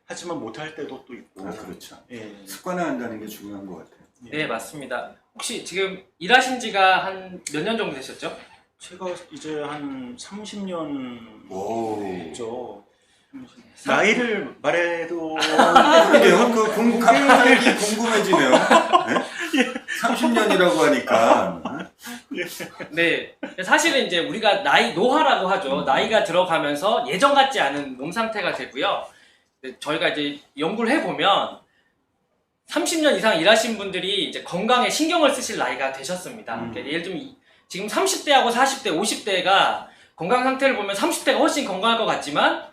하지만 못할 때도 또 있고 그렇죠. 예. 습관화한다는 게 중요한 것 같아요. 네, 맞습니다. 혹시 지금 일하신 지가 한 몇 년 정도 되셨죠? 제가 이제 한 30년 오. 됐죠. 나이를 말해도 그러게요. 갑자기 궁금해지네요. 네? 30년이라고 하니까. 네, 사실은 이제 우리가 노화라고 하죠. 나이가 들어가면서 예전 같지 않은 몸 상태가 되고요. 저희가 이제 연구를 해보면 30년 이상 일하신 분들이 이제 건강에 신경을 쓰실 나이가 되셨습니다. 그러니까 예를 들면 지금 30대하고 40대, 50대가 건강 상태를 보면 30대가 훨씬 건강할 것 같지만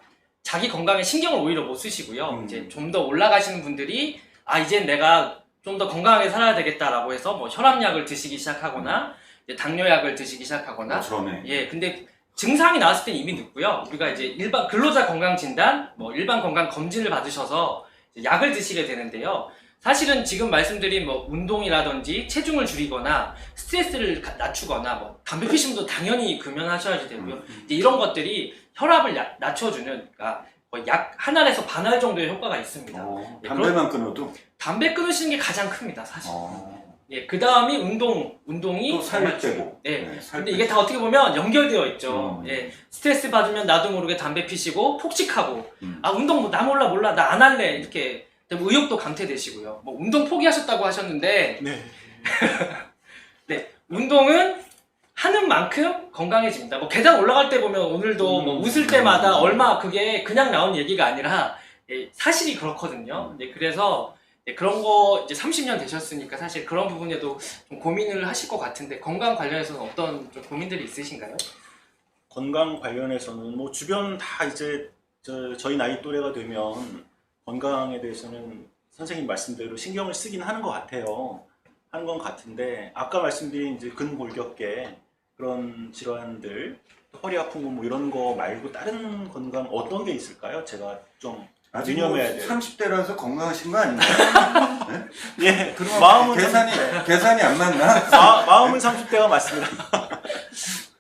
자기 건강에 신경을 오히려 못 쓰시고요. 이제 좀 더 올라가시는 분들이 이젠 내가 좀 더 건강하게 살아야 되겠다라고 해서 뭐 혈압약을 드시기 시작하거나 이제 당뇨약을 드시기 시작하거나 예, 근데 증상이 나왔을 땐 이미 늦고요. 우리가 이제 일반 근로자 건강 진단, 뭐 일반 건강 검진을 받으셔서 이제 약을 드시게 되는데요. 사실은 지금 말씀드린 뭐 운동이라든지 체중을 줄이거나 스트레스를 낮추거나 뭐 담배 피시면도 당연히 금연하셔야지 되고요. 이제 이런 것들이 혈압을 낮춰주는 그러니까 거의 약 한 알에서 반 알 정도의 효과가 있습니다. 담배만 끊어도? 담배 끊으시는 게 가장 큽니다, 사실. 예, 그 다음이 운동이 또 살을 빼고. 네. 근데 이게 다 어떻게 보면 연결되어 있죠. 예, 스트레스 받으면 나도 모르게 담배 피시고 폭식하고 운동 뭐 나 몰라 나 안 할래 이렇게 의욕도 감퇴되시고요. 뭐 운동 포기하셨다고 하셨는데 네. 네, 운동은 하는 만큼 건강해집니다. 뭐 계단 올라갈 때 보면 오늘도 뭐 웃을 때마다 얼마 그게 그냥 나온 얘기가 아니라 사실이 그렇거든요. 그래서 그런 거 이제 30년 되셨으니까 사실 그런 부분에도 좀 고민을 하실 것 같은데 건강 관련해서는 어떤 좀 고민들이 있으신가요? 건강 관련해서는 뭐 주변 다 이제 저희 나이 또래가 되면 건강에 대해서는 선생님 말씀대로 신경을 쓰긴 하는 것 같아요. 하는 건 같은데 아까 말씀드린 이제 근골격계 그런 질환들, 허리 아픈 거 뭐 이런 거 말고 다른 건강 어떤 게 있을까요? 제가 좀 아직 유념해야 돼요. 30대라서 건강하신 거 아닌가요? 예, 그럼 마음은 계산이 안 맞나? 마음은 30대가 맞습니다.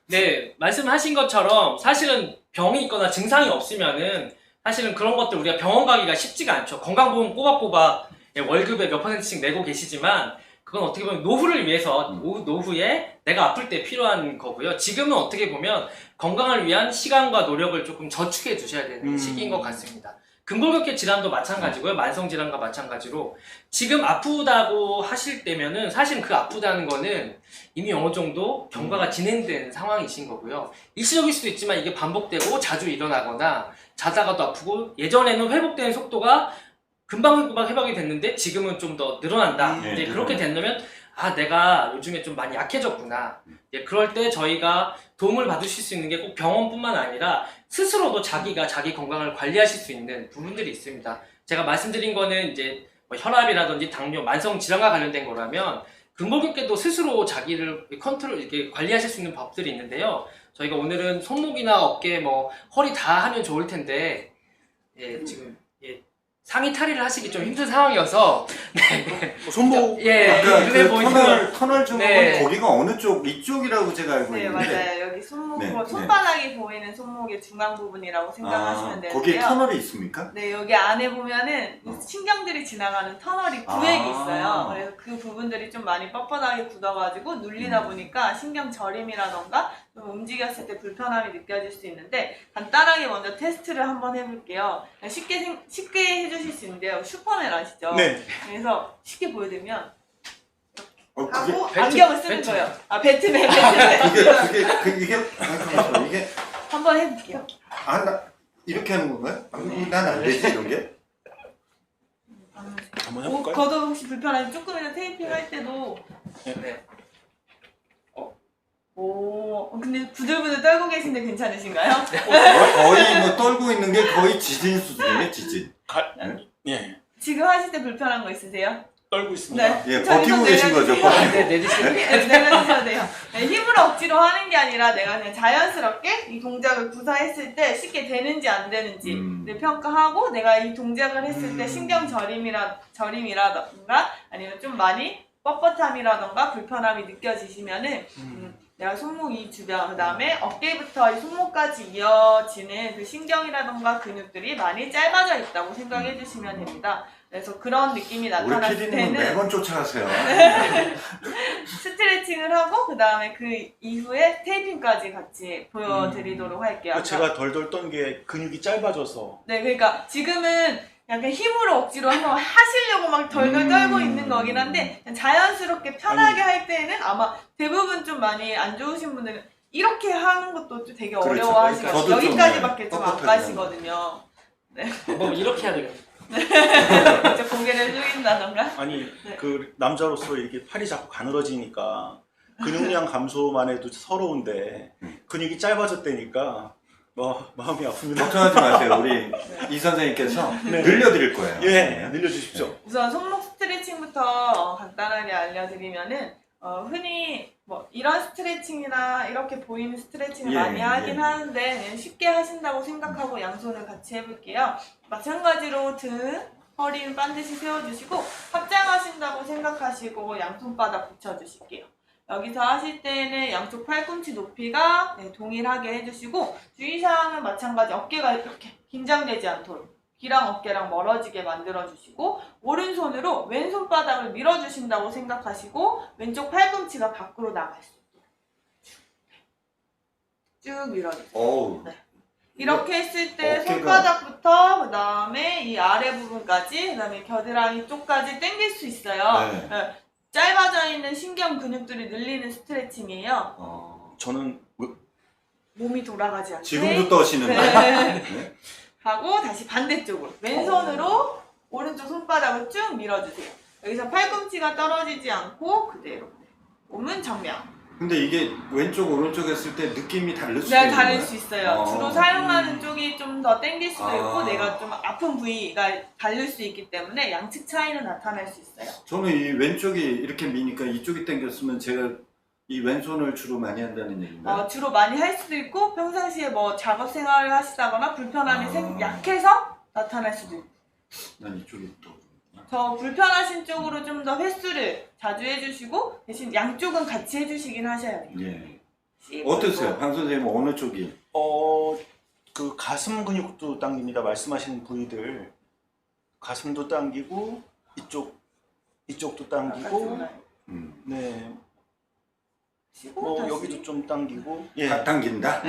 네, 말씀하신 것처럼 사실은 병이 있거나 증상이 없으면은 사실은 그런 것들 우리가 병원 가기가 쉽지가 않죠. 건강보험 꼬박꼬박 월급의 몇 %씩 내고 계시지만 그건 어떻게 보면 노후를 위해서 노후에 내가 아플 때 필요한 거고요. 지금은 어떻게 보면 건강을 위한 시간과 노력을 조금 저축해 두셔야 되는 시기인 것 같습니다. 근골격계 질환도 마찬가지고요. 만성질환과 마찬가지로 지금 아프다고 하실 때면은 사실 그 아프다는 거는 이미 어느 정도 경과가 진행된 상황이신 거고요. 일시적일 수도 있지만 이게 반복되고 자주 일어나거나 자다가도 아프고 예전에는 회복되는 속도가 금방 회복이 됐는데 지금은 좀 더 늘어난다. 이제 그렇게 된다면 아 내가 요즘에 좀 많이 약해졌구나. 그럴 때 저희가 도움을 받으실 수 있는 게 꼭 병원뿐만 아니라 스스로도 자기가 자기 건강을 관리하실 수 있는 부분들이 있습니다. 제가 말씀드린 거는 이제 뭐 혈압이라든지 당뇨, 만성 질환과 관련된 거라면 근골격계도 스스로 자기를 이렇게 관리하실 수 있는 법들이 있는데요. 저희가 오늘은 손목이나 어깨, 뭐 허리 다 하면 좋을 텐데 지금 상의 탈의를 하시기 좀 힘든 상황이어서 손목 아까 눈에 그 보이는 터널 증후군 네. 거기가 어느 쪽 이쪽이라고 제가 알고 네, 있는데 맞아요. 여기 손목으로 네, 손바닥이 보이는 손목의 중앙 부분이라고 생각하시면 되는데요. 거기에 터널이 있습니까? 네, 여기 안에 보면은 신경들이 지나가는 터널이 구획이 있어요. 그래서 그 부분들이 좀 많이 뻣뻣하게 굳어가지고 눌리다 보니까 신경 저림이라던가 좀 움직였을 때 불편함이 느껴질 수 있는데 간단하게 먼저 테스트를 한번 해볼게요. 쉽게 해주실 수 있는데요. 슈퍼맨 아시죠? 네. 그래서 쉽게 보여드리면 그게 하고 배트- 안경을 쓰는 배트맨. 거예요. 아 배트맨. 이게 잠깐만요. 이게 한번 해볼게요. 나 이렇게 하는 건가요? 난 안 되지 이런 게? 한번 옷 해볼까요? 걷어 혹시 불편하면 조금이나 테이핑 할 때도 네. 오 근데 부들부들 떨고 계신데 괜찮으신가요? 거의 뭐 떨고 있는 게 거의 지진 수준이에요, 지진. 예, 지금 하실 때 불편한 거 있으세요? 떨고 있습니다. 예, 저 버티고 이거 계신 거죠, 내려주세요. 버티고. 네, 내리시면 네, 내려주셔야 돼요. 네, 힘으로 억지로 하는 게 아니라 내가 그냥 자연스럽게 이 동작을 구사했을 때 쉽게 되는지 안 되는지 네, 평가하고 내가 이 동작을 했을 때 신경 저림이라던가 아니면 좀 많이 뻣뻣함이라던가 불편함이 느껴지시면은 내가 손목 이 주변 그 다음에 어깨부터 이 손목까지 이어지는 그 신경이라던가 근육들이 많이 짧아져 있다고 생각해 주시면 됩니다. 그래서 그런 느낌이 우리 나타났을 PD님은 때는 매번 쫓아가세요. 스트레칭을 하고 그 다음에 그 이후에 테이핑까지 같이 보여드리도록 할게요. 제가 덜덜 떤 게 근육이 짧아져서 네, 그러니까 지금은 약간 힘으로 억지로 한번 하시려고 막 덜덜 떨고 있는 거긴 한데 그냥 자연스럽게 편하게 할 때는 아마 대부분 좀 많이 안 좋으신 분들은 이렇게 하는 것도 좀 되게 그렇죠. 어려워하시거든요. 저도 좀, 여기까지밖에 좀 안 뻣뻣하게 가시거든요. 뭐 이렇게 해야 되겠다. 진짜 고개를 숙인다던가. 아니 네. 그 남자로서 이렇게 팔이 자꾸 가늘어지니까 근육량 감소만 해도 서러운데 근육이 짧아졌다니까 마음이 아픕니다. 걱정하지 마세요. 우리 이 선생님께서 늘려드릴 거예요. 예, 늘려주십시오. 우선 손목 스트레칭부터 간단하게 알려드리면은 흔히 뭐 이런 스트레칭이나 이렇게 보이는 스트레칭을 예, 많이 하긴 예. 하는데 그냥 쉽게 하신다고 생각하고 양손을 같이 해볼게요. 마찬가지로 등, 허리는 반드시 세워주시고 확장하신다고 생각하시고 양손바닥 붙여주실게요. 여기서 하실 때는 양쪽 팔꿈치 높이가 동일하게 해주시고 주의사항은 마찬가지 어깨가 이렇게 긴장되지 않도록 귀랑 어깨랑 멀어지게 만들어주시고 오른손으로 왼손바닥을 밀어주신다고 생각하시고 왼쪽 팔꿈치가 밖으로 나갈 수 있도록 쭉 밀어주세요. 어우. 네. 이렇게 했을 때 어깨가- 손바닥부터 그 다음에 이 아래 부분까지 그 다음에 겨드랑이 쪽까지 당길 수 있어요. 네. 네. 짧아져 있는 신경 근육들이 늘리는 스트레칭이에요. 저는 몸이 돌아가지 않게 지금도 떠시는데. 네. 네. 하고 다시 반대쪽으로 왼손으로 오른쪽 손바닥을 쭉 밀어주세요. 여기서 팔꿈치가 떨어지지 않고 그대로 몸은 정면 근데 이게 왼쪽 오른쪽 했을 때 느낌이 다를 수도 네, 있는 다를 거야? 수 있어요. 주로 사용하는 쪽이 좀 더 땡길 수도 아. 있고 내가 좀 아픈 부위가 다를 수 있기 때문에 양측 차이는 나타날 수 있어요. 저는 이 왼쪽이 이렇게 미니까 이쪽이 당겼으면 제가 이 왼손을 주로 많이 한다는 얘기인가요? 주로 많이 할 수도 있고 평상시에 뭐 작업 생활을 하시다거나 불편함이 아. 약해서 나타날 수도 있고 난 이쪽이 또. 더 불편하신 쪽으로 좀 더 횟수를 자주 해주시고 대신 양쪽은 같이 해주시긴 하셔야 돼요. 예. 씹고. 어떠세요? 방 선생님은 어느 쪽이? 그 가슴 근육도 당깁니다. 말씀하신 부위들 가슴도 당기고 이쪽도 당기고 네. 여기도 좀 당기고 다 당긴다?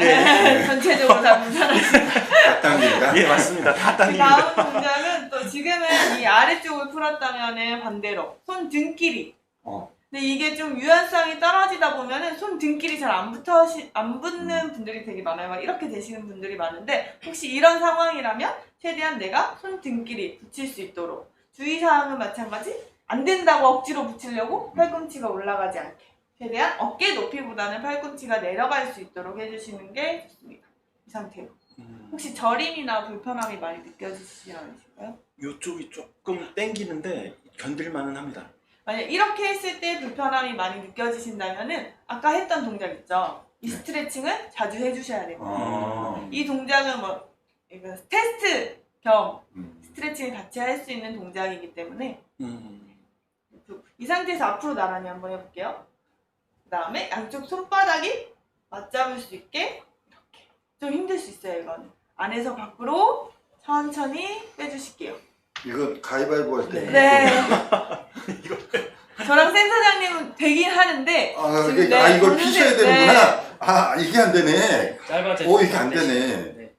전체적으로 다 불편하시고 다 당긴다? 예 맞습니다. 다 그 당깁니다. 다음 동작은 또 지금은 이 아래쪽을 풀었다면은 반대로 손 등끼리. 근데 이게 좀 유연성이 떨어지다 보면은 손 등끼리 잘 안 붙는 분들이 되게 많아요. 막 이렇게 되시는 분들이 많은데 혹시 이런 상황이라면 최대한 내가 손 등끼리 붙일 수 있도록 주의사항은 마찬가지 안 된다고 억지로 붙이려고 팔꿈치가 올라가지 않게 최대한 어깨 높이보다는 팔꿈치가 내려갈 수 있도록 해주시는 게 좋습니다. 이 상태로. 혹시 저림이나 불편함이 많이 느껴지시지 않으실까요? 이쪽이 조금 당기는데 견딜만은 합니다. 만약 이렇게 했을 때 불편함이 많이 느껴지신다면은 아까 했던 동작 있죠? 이 스트레칭을 자주 해주셔야 돼요. 이 동작은 뭐 이거 테스트 겸 스트레칭을 같이 할 수 있는 동작이기 때문에 이 상태에서 앞으로 나란히 한번 해볼게요. 그 다음에 양쪽 손바닥이 맞잡을 수 있게 이렇게. 좀 힘들 수 있어요 이거는. 안에서 밖으로 천천히 빼주실게요. 이거 가위바위보 할 때. 네. 저랑 센터장님은 되긴 하는데. 이걸 피셔야 되는구나. 이게 안 되네. 짧아져. 이게 안 되네. 네.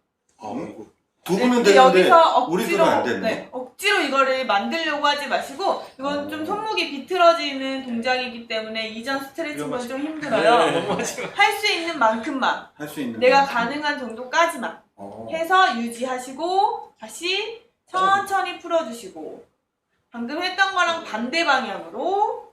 두 분은 근데 되는데 여기서 우리들은 안 되네. 억지로 이거를 만들려고 하지 마시고 이건 좀 손목이 비틀어지는 동작이기 때문에 이전 스트레칭은 좀 힘들어요. 할 수 있는 만큼만 할 수 있는. 내가 만큼. 가능한 정도까지만 해서 유지하시고 다시 천천히 풀어주시고 방금 했던 거랑 반대 방향으로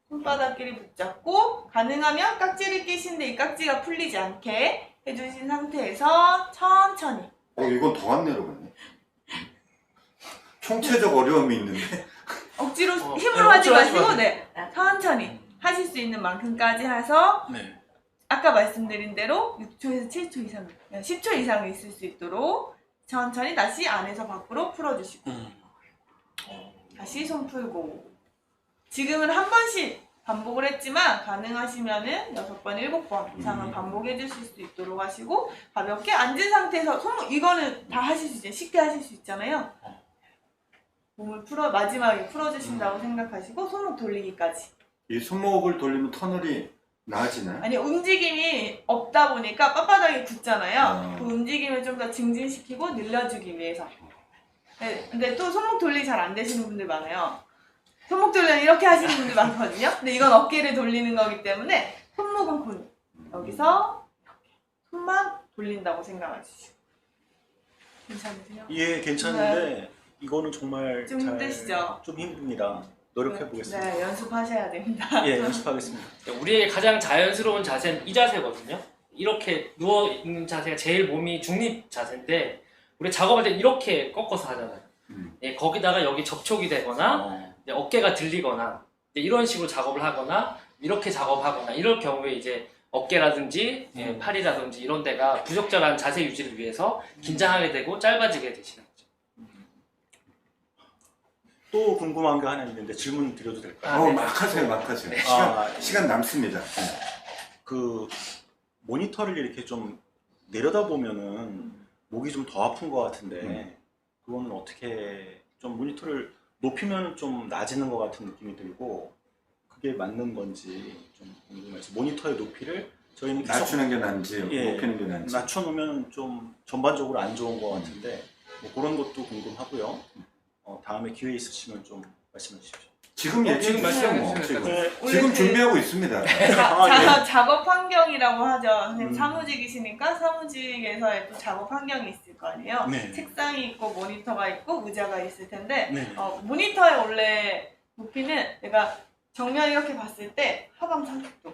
손바닥끼리 붙잡고 가능하면 깍지를 끼신데 이 깍지가 풀리지 않게 해주신 상태에서 천천히. 이건 더 안 내려갔네. 총체적 어려움이 있는데. 억지로 힘으로 하지 마시고 천천히 하실 수 있는 만큼까지 해서 네. 아까 말씀드린 대로 6초에서 7초 이상 10초 이상 있을 수 있도록 천천히 다시 안에서 밖으로 풀어주시고 다시 손 풀고 지금은 한 번씩 반복을 했지만 가능하시면은 6번, 7번 이상은 반복해 주실 수 있도록 하시고 가볍게 앉은 상태에서 손목 이거는 다 하실 수 있잖아요. 쉽게 하실 수 있잖아요. 몸을 마지막에 풀어주신다고 생각하시고 손목 돌리기까지. 이 손목을 돌리면 터널이 나아지나요? 아니 움직임이 없다 보니까 빳빳하게 굳잖아요. 그 움직임을 좀 더 증진시키고 늘려주기 위해서. 네, 근데 또 손목 돌리기 잘 안 되시는 분들 많아요. 손목 돌리면 이렇게 하시는 분들 많거든요. 근데 이건 어깨를 돌리는 거기 때문에 손목은 곧 여기서 이렇게 손만 돌린다고 생각하시죠. 괜찮으세요? 예 괜찮은데 이거는 정말 좀 힘드시죠? 좀 힘듭니다. 노력해 보겠습니다. 네, 연습하셔야 됩니다. 예 연습하겠습니다. 우리에게 가장 자연스러운 자세는 이 자세거든요. 이렇게 누워 있는 자세가 제일 몸이 중립 자세인데 우리 작업할 때 이렇게 꺾어서 하잖아요. 예, 거기다가 여기 접촉이 되거나 어깨가 들리거나 이런 식으로 작업을 하거나 이렇게 작업하거나 이럴 경우에 이제 어깨라든지 팔이라든지 이런 데가 부적절한 자세 유지를 위해서 긴장하게 되고 짧아지게 되시는 거죠. 또 궁금한 게 하나 있는데 질문 드려도 될까요? 막 하세요, 막 하세요. 시간 남습니다. 그 모니터를 이렇게 좀 내려다 보면은 목이 좀 더 아픈 것 같은데 그거는 어떻게 좀 모니터를 높이면 좀 낮아지는 것 같은 느낌이 들고 그게 맞는 건지 좀 궁금해서 모니터의 높이를 저희는 계속 낮추는 게 나은지 높이는 게 나은지. 낮춰놓으면 좀 전반적으로 안 좋은 것 같은데 뭐 그런 것도 궁금하고요. 다음에 기회 있으시면 좀 말씀해 주십시오. 지금 얘기해 주세요. 뭐. 지금 그 준비하고 있습니다. 작업 환경이라고 하죠. 선생님 사무직이시니까 사무직에서의 또 작업 환경이 있을 거 아니에요. 네. 책상이 있고 모니터가 있고 의자가 있을 텐데 네. 모니터의 원래 높이는 내가 정면 이렇게 봤을 때 하방 30도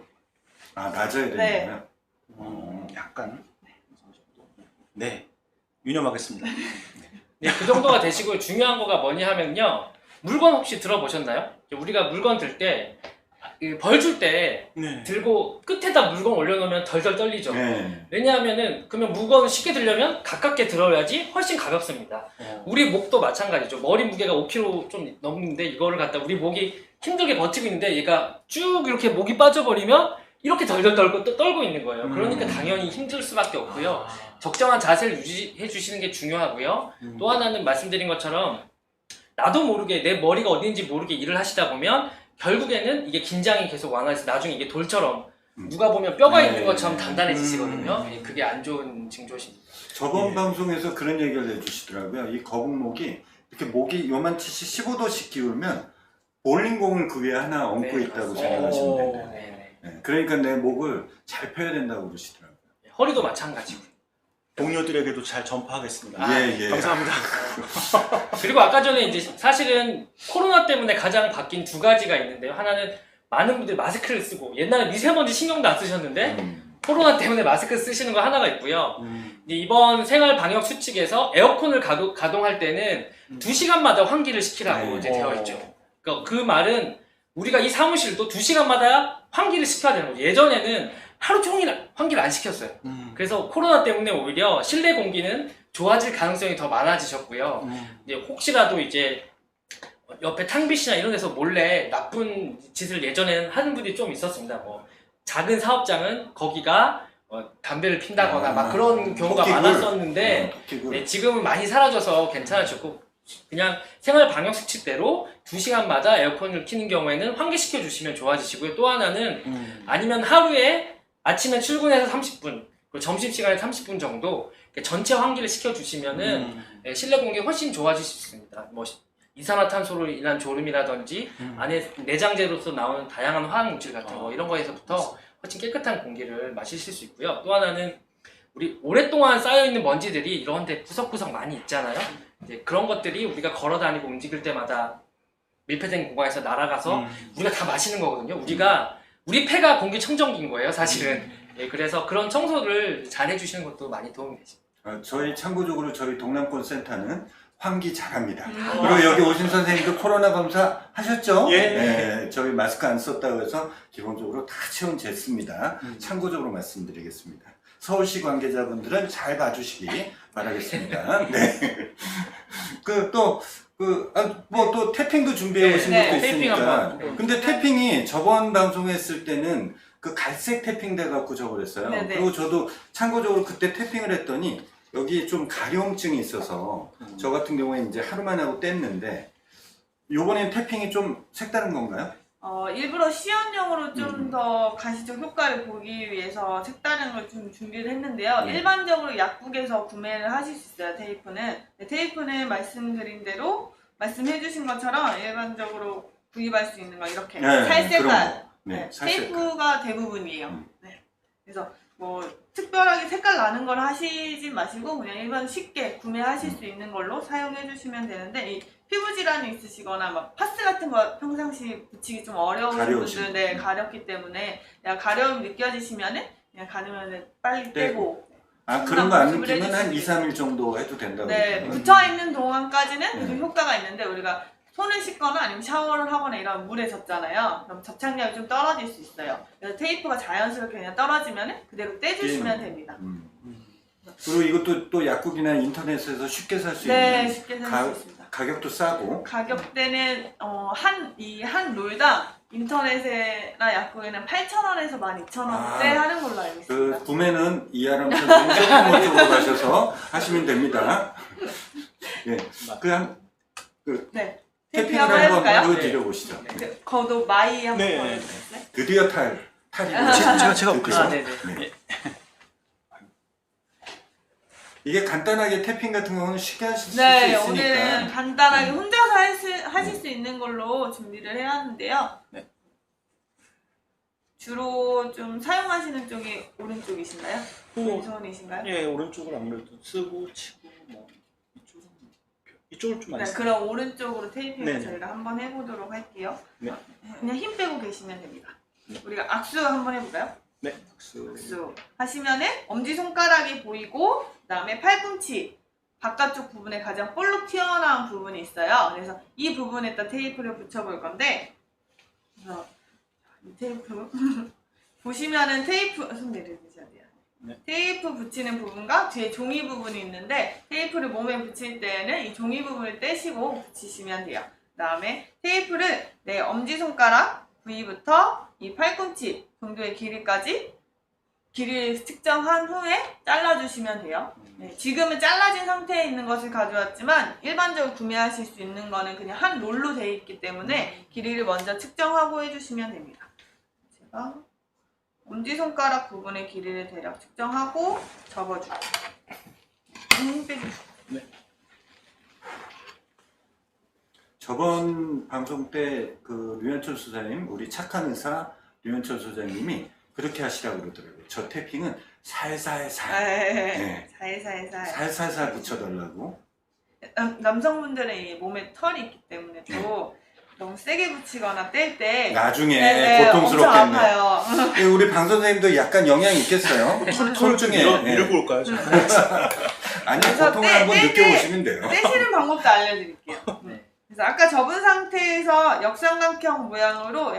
아, 낮아야 되는 네. 거예요? 약간 네 유념하겠습니다. 네, 그 정도가 되시고 중요한 거가 뭐냐 하면요. 물건 혹시 들어보셨나요? 우리가 물건 들 때 벌 줄 때 네. 들고 끝에다 물건 올려놓으면 덜덜 떨리죠. 네. 왜냐하면은 그러면 무거운 쉽게 들려면 가깝게 들어야지 훨씬 가볍습니다. 우리 목도 마찬가지죠. 머리 무게가 5kg 좀 넘는데 이거를 갖다 우리 목이 힘들게 버티고 있는데 얘가 쭉 이렇게 목이 빠져버리면 이렇게 덜덜 떨고 있는 거예요. 그러니까 당연히 힘들 수밖에 없고요. 적정한 자세를 유지해 주시는 게 중요하고요. 또 하나는 말씀드린 것처럼 나도 모르게 내 머리가 어딘지 모르게 일을 하시다 보면 결국에는 이게 긴장이 계속 완화해서 나중에 이게 돌처럼 누가 보면 뼈가 있는 것처럼 단단해지시거든요. 그게 안 좋은 징조십니다. 저번 예. 방송에서 그런 얘기를 해주시더라고요. 이 거북목이 이렇게 목이 요만치 15도씩 기울면 볼링공을 그 위에 하나 얹고 네, 있다고 맞습니다. 생각하시면 오. 된다. 네네. 네. 그러니까 내 목을 잘 펴야 된다고 그러시더라고요. 허리도 마찬가지고. 동료들에게도 잘 전파하겠습니다. 아, 예. 감사합니다. 그리고 아까 전에 이제 사실은 코로나 때문에 가장 바뀐 두 가지가 있는데요. 하나는 많은 분들이 마스크를 쓰고 옛날에 미세먼지 신경도 안 쓰셨는데 코로나 때문에 마스크 쓰시는 거 하나가 있고요. 이제 이번 생활 방역 수칙에서 에어컨을 가동할 때는 2시간마다 환기를 시키라고 네. 이제 되어 있죠. 그러니까 그 말은 우리가 이 사무실도 2시간마다 환기를 시켜야 되는 거죠. 예전에는 하루 종일 환기를 안 시켰어요. 그래서 코로나 때문에 오히려 실내 공기는 좋아질 가능성이 더 많아지셨고요. 이제 혹시라도 이제 옆에 탕비실이나 이런 데서 몰래 나쁜 짓을 예전에는 하는 분들이 좀 있었습니다. 뭐 작은 사업장은 거기가 담배를 핀다거나 막 그런 경우가 토끼굴. 많았었는데 토끼굴. 네, 지금은 많이 사라져서 괜찮아졌고 그냥 생활 방역 수칙대로 2시간마다 에어컨을 켜는 경우에는 환기시켜 주시면 좋아지시고요. 또 하나는 아니면 하루에 아침에 출근해서 30분 그리고 점심시간에 30분 정도 전체 환기를 시켜주시면은 실내 공기 훨씬 좋아질 수 있습니다. 뭐 이산화탄소로 인한 졸음이라든지 안에 내장재로서 나오는 다양한 화학물질 같은 거 이런 거에서부터 훨씬 깨끗한 공기를 마시실 수 있고요. 또 하나는 우리 오랫동안 쌓여있는 먼지들이 이런 데 구석구석 많이 있잖아요. 이제 그런 것들이 우리가 걸어다니고 움직일 때마다 밀폐된 공간에서 날아가서 우리가 다 마시는 거거든요. 우리 폐가 공기청정기인 거예요, 사실은. 예, 그래서 그런 청소를 잘 해주시는 것도 많이 도움이 되십니다. 저희 참고적으로 저희 동남권 센터는 환기 잘합니다. 그리고 여기 오신 선생님도 코로나 검사 하셨죠? 예. 네, 저희 마스크 안 썼다고 해서 기본적으로 다 체온 쟀습니다. 참고적으로 말씀드리겠습니다. 서울시 관계자분들은 잘 봐주시기 바라겠습니다. 네. 또 태핑도 준비해 오신 네, 것도 태핑 있으니까. 한번. 근데 태핑이 저번 방송했을 때는 그 갈색 태핑 돼갖고 저거랬어요. 네네. 그리고 저도 참고적으로 그때 태핑을 했더니 여기 좀 가려움증이 있어서 저 같은 경우에 이제 하루만 하고 뗐는데 요번엔 태핑이 좀 색다른 건가요? 일부러 시연용으로 좀 더 가시적 효과를 보기 위해서 색다른 걸 좀 준비를 했는데요. 일반적으로 약국에서 구매를 하실 수 있어요, 테이프는. 네, 테이프는 말씀드린 대로 말씀해주신 것처럼 일반적으로 구입할 수 있는 거 이렇게 네, 살색깔. 그런 거. 네, 네, 살색깔. 테이프가 대부분이에요. 네. 그래서 뭐 특별하게 색깔 나는 걸 하시지 마시고 그냥 일반 쉽게 구매하실 수 있는 걸로 사용해 주시면 되는데 이 피부 질환이 있으시거나 막 파스 같은 거 평상시 붙이기 좀 어려우신 가려우신 분들 네, 가렵기 때문에 그냥 가려움 느껴지시면은 그냥 가능하면 빨리 떼고 그런 거 안 구입을 느끼면 한 2, 해주시면 3일 정도 해도 된다고 네, 그러더라고요. 붙어있는 동안까지는 네. 좀 효과가 있는데 우리가 손을 씻거나 아니면 샤워를 하거나 이런 물에 젖잖아요. 그럼 접착력이 좀 떨어질 수 있어요. 그래서 테이프가 자연스럽게 그냥 떨어지면 그대로 떼주시면 됩니다. 그리고 이것도 또 약국이나 인터넷에서 쉽게 살 수 네, 있는 쉽게 살 수 있습니다. 가격도 싸고 가격대는 한 롤당 인터넷이나 약국에는 8,000원에서 12,000원대 하는 걸로 알고 있습니다. 그 구매는 이하람 선생님 쇼핑몰 쪽으로 가셔서 하시면 됩니다. 예, 네. 태핑을 한번 한번 해볼까요? 보여드려 보시죠. 거도 마이 한번 네. 보여주세요. 드디어 탈이 제가 볼게요. 네네. 이게 간단하게 태핑 같은 경우는 쉽게 하실 수 네, 있으니까. 오늘은 간단하게 혼자서 하실 수 있는 걸로 준비를 해야 하는데요. 네. 주로 좀 사용하시는 쪽이 오른쪽이신가요? 왼손이신가요? 예, 오른쪽을 아무래도 쓰고 치고 뭐 이쪽을 좀 많이 네, 써요. 그럼 오른쪽으로 테이핑을 네네. 저희가 한번 해보도록 할게요. 네. 그냥 힘 빼고 계시면 됩니다. 우리가 악수 한번 해볼까요? 네, 박수. 박수 하시면은 엄지손가락이 보이고 그다음에 팔꿈치 바깥쪽 부분에 가장 볼록 튀어나온 부분이 있어요. 그래서 이 부분에다 테이프를 붙여볼 건데 그래서 이 테이프 보시면은 테이프 손 내려주셔야 돼요. 네. 테이프 붙이는 부분과 뒤에 종이 부분이 있는데 테이프를 몸에 붙일 때에는 이 종이 부분을 떼시고 붙이시면 돼요. 그 다음에 테이프를 내 엄지손가락 부위부터 이 팔꿈치 정도의 길이까지 길이를 측정한 후에 잘라주시면 돼요. 네, 지금은 잘라진 상태에 있는 것을 가져왔지만 일반적으로 구매하실 수 있는 거는 그냥 한 롤로 되어 있기 때문에 길이를 먼저 측정하고 해주시면 됩니다. 제가 엄지손가락 부분의 길이를 대략 측정하고 접어줄게요. 힘 빼주세요. 네. 저번 방송 때 그 류현철 소장님, 우리 착한 의사 류현철 소장님이 그렇게 하시라고 그러더라고요. 저 태핑은 살살살, 네. 살살살. 살살살 붙여달라고. 남성분들은 이 몸에 털이 있기 때문에 또 너무 세게 붙이거나 뗄 때 나중에 엄청 고통스럽겠네. 아파요. 우리 방 선생님도 약간 영향이 있겠어요. 털 중에. 밀어볼까요? 아니, 그래서 고통을 한번 뗄 때 느껴보시면 돼요. 떼시는 방법도 알려드릴게요. 네. 그래서 아까 접은 상태에서 역삼각형 모양으로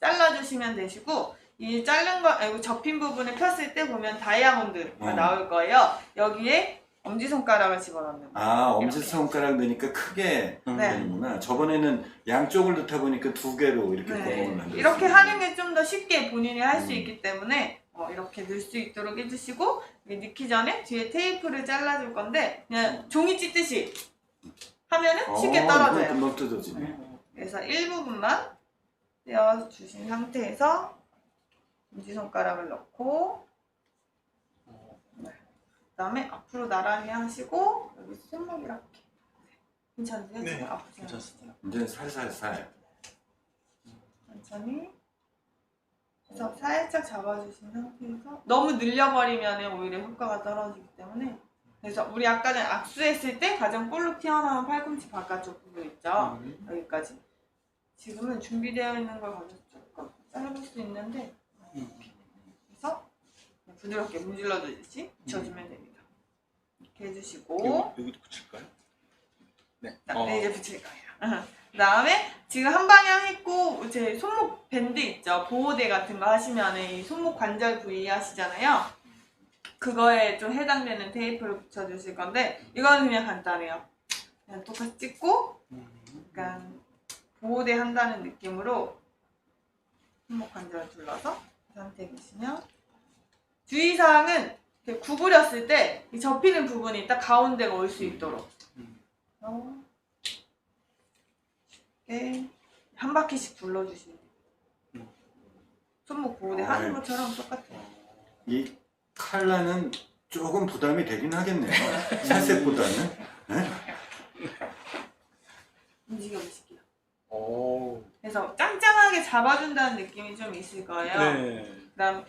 잘라주시면 되시고 이 자른 거, 아니, 접힌 부분을 폈을 때 보면 다이아몬드가 나올 거예요. 여기에 엄지손가락을 집어넣는 거예요. 아, 엄지손가락 넣으니까 크게 되는구나. 저번에는 양쪽을 넣다 보니까 두 개로 이렇게 구멍을 만들었어요. 이렇게 하는 게 좀 더 쉽게 본인이 할 수 있기 때문에 이렇게 넣을 수 있도록 해주시고 넣기 전에 뒤에 테이프를 잘라줄 건데 그냥 종이 찢듯이 하면은 쉽게 떨어져요. 금방 뜯어지네. 그래서 일부분만 떼어주신 상태에서 엄지손가락을 넣고 그 다음에 앞으로 나란히 하시고 여기 손목 이렇게 괜찮으세요? 네, 지금 아프지 괜찮습니다. 이제 살살살. 천천히 그래서 살짝 잡아주신 상태에서 너무 늘려버리면 오히려 효과가 떨어지기 때문에 그래서 우리 아까는 악수했을 때 가장 볼록 튀어나온 팔꿈치 바깥쪽 부분 있죠? 여기까지 지금은 준비되어 있는 걸 가지고 조금 자를 수 있는데 그래서 부드럽게 문질러 주듯이 붙여주면 됩니다. 이렇게 해주시고 여기도 붙일까요? 네. 네, 이제 붙일 거예요. 그 다음에 지금 한 방향 했고 제 손목 밴드 있죠? 보호대 같은 거 하시면 이 손목 관절 부위 하시잖아요. 그거에 좀 해당되는 테이프를 붙여주실 건데 이거는 그냥 간단해요. 그냥 똑같이 찍고 약간 보호대 한다는 느낌으로 손목 관절을 둘러서 그 상태에 계시면 주의사항은 구부렸을 때 이 접히는 부분이 딱 가운데가 올 수 있도록 한 바퀴씩 둘러주시면 돼요. 손목 보호대 하는 것처럼 똑같아요. 이 칼라는 조금 부담이 되긴 하겠네요. 살색보다는. 네? 움직여보실게요. 오. 그래서 짱짱하게 잡아준다는 느낌이 좀 있을 거예요. 네. 그다음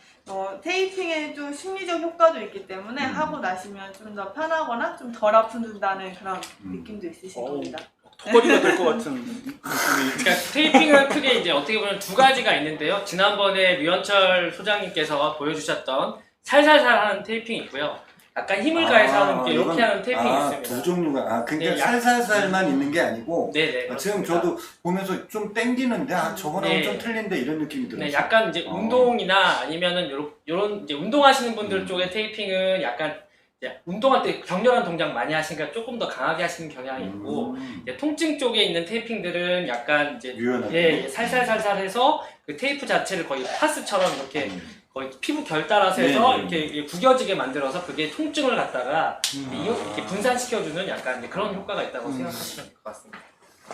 테이핑에 좀 심리적 효과도 있기 때문에 하고 나시면 좀 더 편하거나 좀 덜 아픈다는 그런 느낌도 있으실 겁니다. 턱걸이가 될 것 같은 느낌이. 그러니까 테이핑은 크게 이제 어떻게 보면 두 가지가 있는데요. 지난번에 류현철 소장님께서 보여주셨던 살살살하는 테이핑이 있고요. 약간 힘을 가해서 하는 이렇게 하는 테이핑이 있습니다. 두 종류가 그러니까 네, 살살살만 있는 게 아니고 네네. 지금 저도 보면서 좀 땡기는데 저거랑 좀 틀린데 이런 느낌이 들어요. 네, 약간 이제 운동이나 아니면은 요런 이제 운동하시는 분들 쪽의 테이핑은 약간 이제 운동할 때 격렬한 동작 많이 하시니까 조금 더 강하게 하시는 경향이 있고 이제 통증 쪽에 있는 테이핑들은 약간 이제 유연하게 살살살살해서 그 테이프 자체를 거의 파스처럼 이렇게 거의 피부 결 따라서 해서 이렇게 구겨지게 만들어서 그게 통증을 갖다가 이렇게 분산시켜주는 약간 이제 그런 효과가 있다고 생각하시면 될 것 같습니다.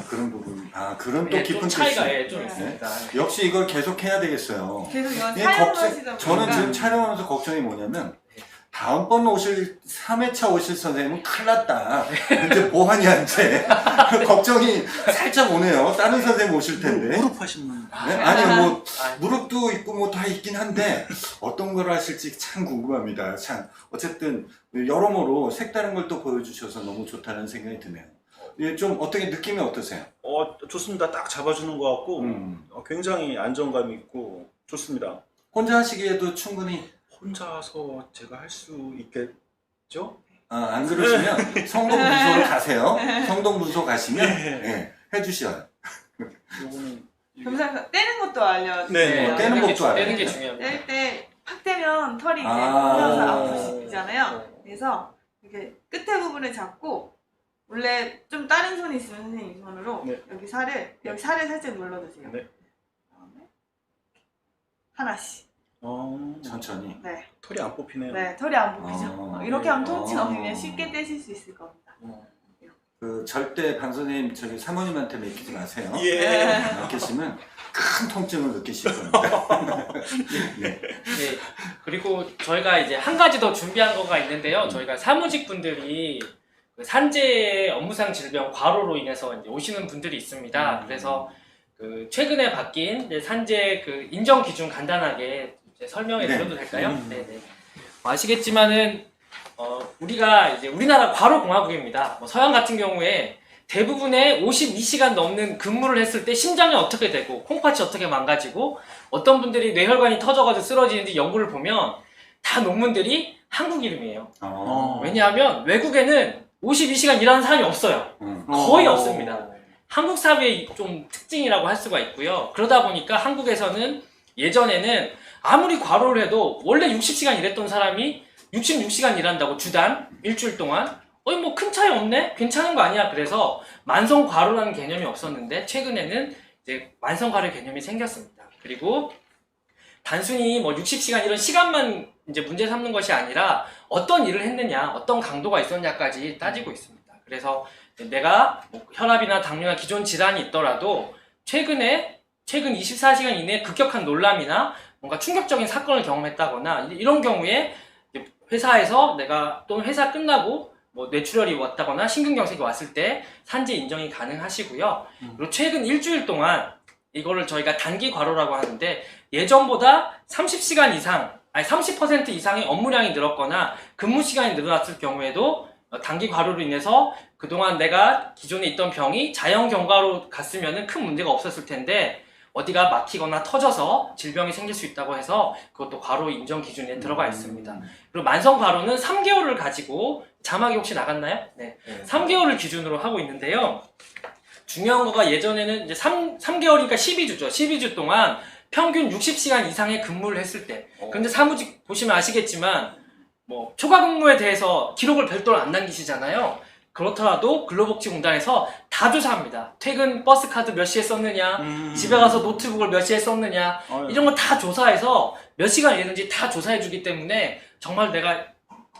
그런 부분, 그런 또 깊은 좀 차이가 뜻이. 좀 있습니다. 역시 이걸 계속 해야 되겠어요. 계속 이건 예, 사용하시다 보니까 저는 지금 촬영하면서 걱정이 뭐냐면 다음번 오실 3회차 오실 선생님은 큰일 났다. 이제 뭐하냐 이제 걱정이 살짝 오네요. 다른 선생님 오실 텐데. 무릎 하시는 분. 네? 아니요, 뭐 무릎도 있고 뭐 다 있긴 한데 어떤 걸 하실지 참 궁금합니다. 참 어쨌든 여러모로 색다른 걸 또 보여주셔서 너무 좋다는 생각이 드네요. 예, 좀 어떻게 느낌이 어떠세요? 좋습니다. 딱 잡아주는 것 같고 굉장히 안정감이 있고 좋습니다. 혼자 하시기에도 충분히 혼자서 제가 할 수 있겠죠? 안 그러시면 성동분소로 가세요. 성동분소 가시면 네. 해주셔요. 요거는 그러면서 떼는 것도 알려주세요. 네, 떼는 게 법도 알아요. 떼는 게 중요합니다. 뗄 때 팍 떼면 털이 이제 아. 풀려서 아프시잖아요. 그래서 이렇게 끝에 부분을 잡고 원래 좀 다른 손이 있으면 선생님 이 손으로 네. 여기 살을 살짝 눌러주세요. 네. 그다음에 하나씩. 천천히. 네. 털이 안 뽑히네요. 네, 털이 안 보이죠? 이렇게 하면 통증 없이 그냥 쉽게 떼실 수 있을 겁니다. 그 절대 방 선생님 저기 사모님한테 맡기지 마세요. 예. 맡기시면 큰 통증을 느끼실 겁니다. 네. 네. 그리고 저희가 이제 한 가지 더 준비한 거가 있는데요. 저희가 사무직 분들이 그 산재 업무상 질병 과로로 인해서 이제 오시는 분들이 있습니다. 그래서 그 최근에 바뀐 이제 산재 그 인정 기준 간단하게 이제 설명해 드려도 될까요? 네네. 아시겠지만은 우리가 이제 우리나라 과로공화국입니다. 뭐 서양 같은 경우에 대부분의 52시간 넘는 근무를 했을 때 심장이 어떻게 되고 콩팥이 어떻게 망가지고 어떤 분들이 뇌혈관이 터져가지고 쓰러지는지 연구를 보면 다 논문들이 한국 이름이에요. 왜냐하면 외국에는 52시간 일하는 사람이 없어요. 거의 없습니다. 한국 사회의 좀 특징이라고 할 수가 있고요. 그러다 보니까 한국에서는 예전에는 아무리 과로를 해도 원래 60시간 일했던 사람이 66시간 일한다고 주당 일주일 동안 뭐 큰 차이 없네? 괜찮은 거 아니야? 그래서 만성 과로라는 개념이 없었는데 최근에는 이제 만성 과로 개념이 생겼습니다. 그리고 단순히 뭐 60시간 이런 시간만 이제 문제 삼는 것이 아니라 어떤 일을 했느냐, 어떤 강도가 있었냐까지 따지고 있습니다. 그래서 내가 뭐 혈압이나 당뇨나 기존 질환이 있더라도 최근 24시간 이내에 급격한 놀람이나 뭔가 충격적인 사건을 경험했다거나 이런 경우에 회사에서 내가 또는 회사 끝나고 뭐 뇌출혈이 왔다거나 심근경색이 왔을 때 산재 인정이 가능하시고요. 그리고 최근 일주일 동안 이거를 저희가 단기 과로라고 하는데 예전보다 30시간 이상, 아니 30% 이상의 업무량이 늘었거나 근무 시간이 늘어났을 경우에도 단기 과로로 인해서 그동안 내가 기존에 있던 병이 자연 경과로 갔으면 큰 문제가 없었을 텐데 어디가 막히거나 터져서 질병이 생길 수 있다고 해서 그것도 과로 인정 기준에 들어가 있습니다. 그리고 만성 과로는 3개월을 가지고 자막이 혹시 나갔나요? 네. 3개월을 기준으로 하고 있는데요. 중요한 거가 예전에는 이제 3개월이니까 12주죠. 12주 동안 평균 60시간 이상의 근무를 했을 때. 그런데 사무직 보시면 아시겠지만 뭐 초과 근무에 대해서 기록을 별도로 안 남기시잖아요. 그렇더라도 근로복지공단에서 다 조사합니다. 퇴근 버스카드 몇 시에 썼느냐, 집에 가서 노트북을 몇 시에 썼느냐, 이런 거 다 조사해서 몇 시간 일했는지 다 조사해 주기 때문에 정말 내가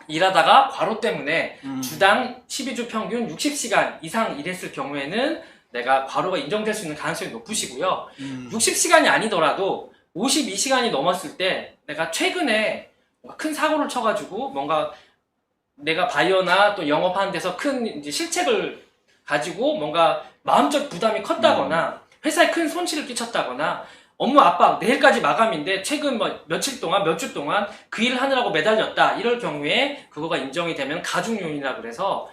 일하다가 과로 때문에 주당 12주 평균 60시간 이상 일했을 경우에는 내가 과로가 인정될 수 있는 가능성이 높으시고요. 60시간이 아니더라도 52시간이 넘었을 때 내가 최근에 큰 사고를 쳐가지고 뭔가 내가 바이어나 또 영업하는 데서 큰 이제 실책을 가지고 뭔가 마음적 부담이 컸다거나 회사에 큰 손실을 끼쳤다거나 업무 압박, 내일까지 마감인데 최근 뭐 며칠 동안, 몇 주 동안 그 일을 하느라고 매달렸다. 이럴 경우에 그거가 인정이 되면 가중 요인이라 그래서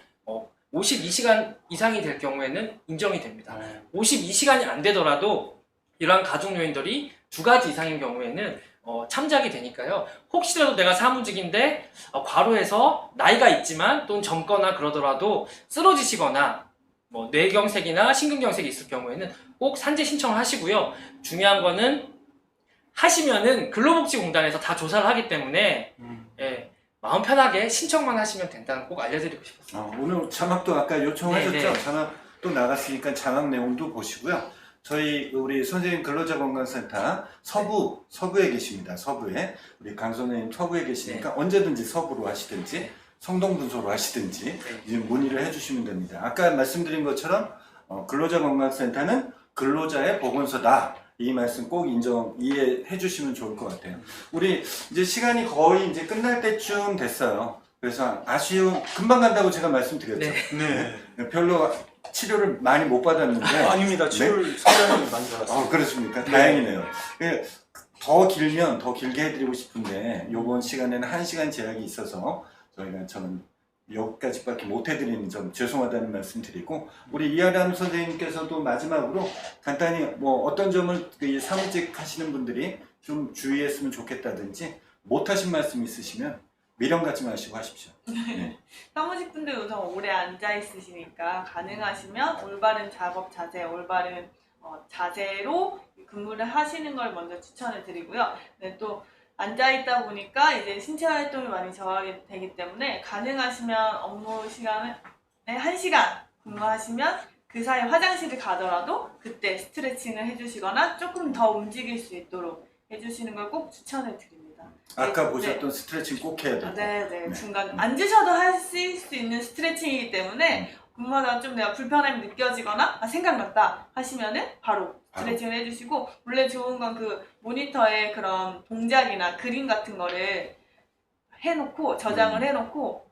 52시간 이상이 될 경우에는 인정이 됩니다. 52시간이 안 되더라도 이러한 가중 요인들이 2가지 이상인 경우에는 참작이 되니까요. 혹시라도 내가 사무직인데 과로해서 나이가 있지만 또는 젊거나 그러더라도 쓰러지시거나 뭐 뇌경색이나 심근경색이 있을 경우에는 꼭 산재 신청을 하시고요. 중요한 거는 하시면은 근로복지공단에서 다 조사를 하기 때문에 예, 마음 편하게 신청만 하시면 된다는 거 꼭 알려드리고 싶었습니다. 오늘 자막도 아까 요청하셨죠? 네, 네. 자막도 나갔으니까 자막 내용도 보시고요. 저희 우리 선생님 근로자건강센터 서부에 계십니다. 서부에 우리 강 선생님 서부에 계시니까 언제든지 서부로 하시든지 네. 성동분소로 하시든지 네. 이제 문의를 해주시면 됩니다. 아까 말씀드린 것처럼 근로자건강센터는 근로자의 보건소다. 이 말씀 꼭 이해해 주시면 좋을 것 같아요. 우리 이제 시간이 거의 이제 끝날 때쯤 됐어요. 그래서 금방 간다고 제가 말씀드렸죠. 네. 별로 치료를 많이 못 받았는데. 아닙니다. 치료를 상당히 많이 받았어요. 그렇습니까? 네. 다행이네요. 더 길면 더 길게 해드리고 싶은데 이번 시간에는 1시간 제약이 있어서 저는 여기까지밖에 못 해드리는 점 죄송하다는 말씀 드리고 우리 이하람 선생님께서도 마지막으로 간단히 뭐 어떤 점을 사무직 하시는 분들이 좀 주의했으면 좋겠다든지 못하신 말씀 있으시면 미련 갖지 마시고 하십시오. 네. 사무직분들 우선 오래 앉아 있으시니까 가능하시면 올바른 작업 자세, 올바른 자세로 근무를 하시는 걸 먼저 추천을 드리고요. 네, 또 앉아 있다 보니까 이제 신체 활동이 많이 저하게 되기 때문에 가능하시면 업무 시간에 1시간 근무하시면 그 사이 화장실을 가더라도 그때 스트레칭을 해주시거나 조금 더 움직일 수 있도록 해주시는 걸 꼭 추천을 드립니다. 아까 네, 보셨던 스트레칭 꼭 해야 돼요. 네. 네. 중간 앉으셔도 하실 수 있는 스트레칭이기 때문에 근무하다가 좀 내가 불편함이 느껴지거나 생각났다 하시면은 바로 스트레칭을 해주시고, 원래 좋은 건 그 모니터에 그런 동작이나 그림 같은 거를 해놓고 저장을 해놓고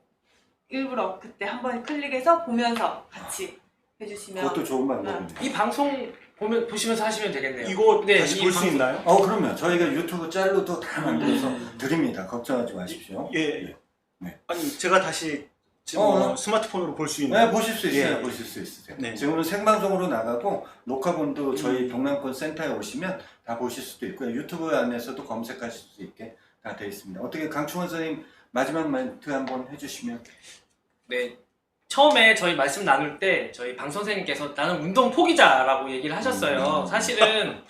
일부러 그때 한번 클릭해서 보면서 같이 해주시면 그것도 좋은 방법이네요. 이 방송 보시면서 하시면 되겠네요. 이거 네, 다시 이 볼 수 방송- 있나요? 그럼요. 저희가 유튜브 짤로도 다 만들어서 드립니다. 걱정하지 마십시오. 예. 네. 아니 제가 다시 지금 스마트폰으로 볼 수 있나요? 네, 보실 수 있어요. 예. 보실 수 있으세요. 네. 지금은 생방송으로 나가고 녹화본도 저희 동남권 센터에 오시면 다 보실 수도 있고요. 유튜브 안에서도 검색하실 수 있게 다 되어 있습니다. 어떻게 강충원 선생님 마지막 멘트 한번 해주시면. 네, 처음에 저희 말씀 나눌 때 저희 방 선생님께서 나는 운동 포기자라고 얘기를 하셨어요. 사실은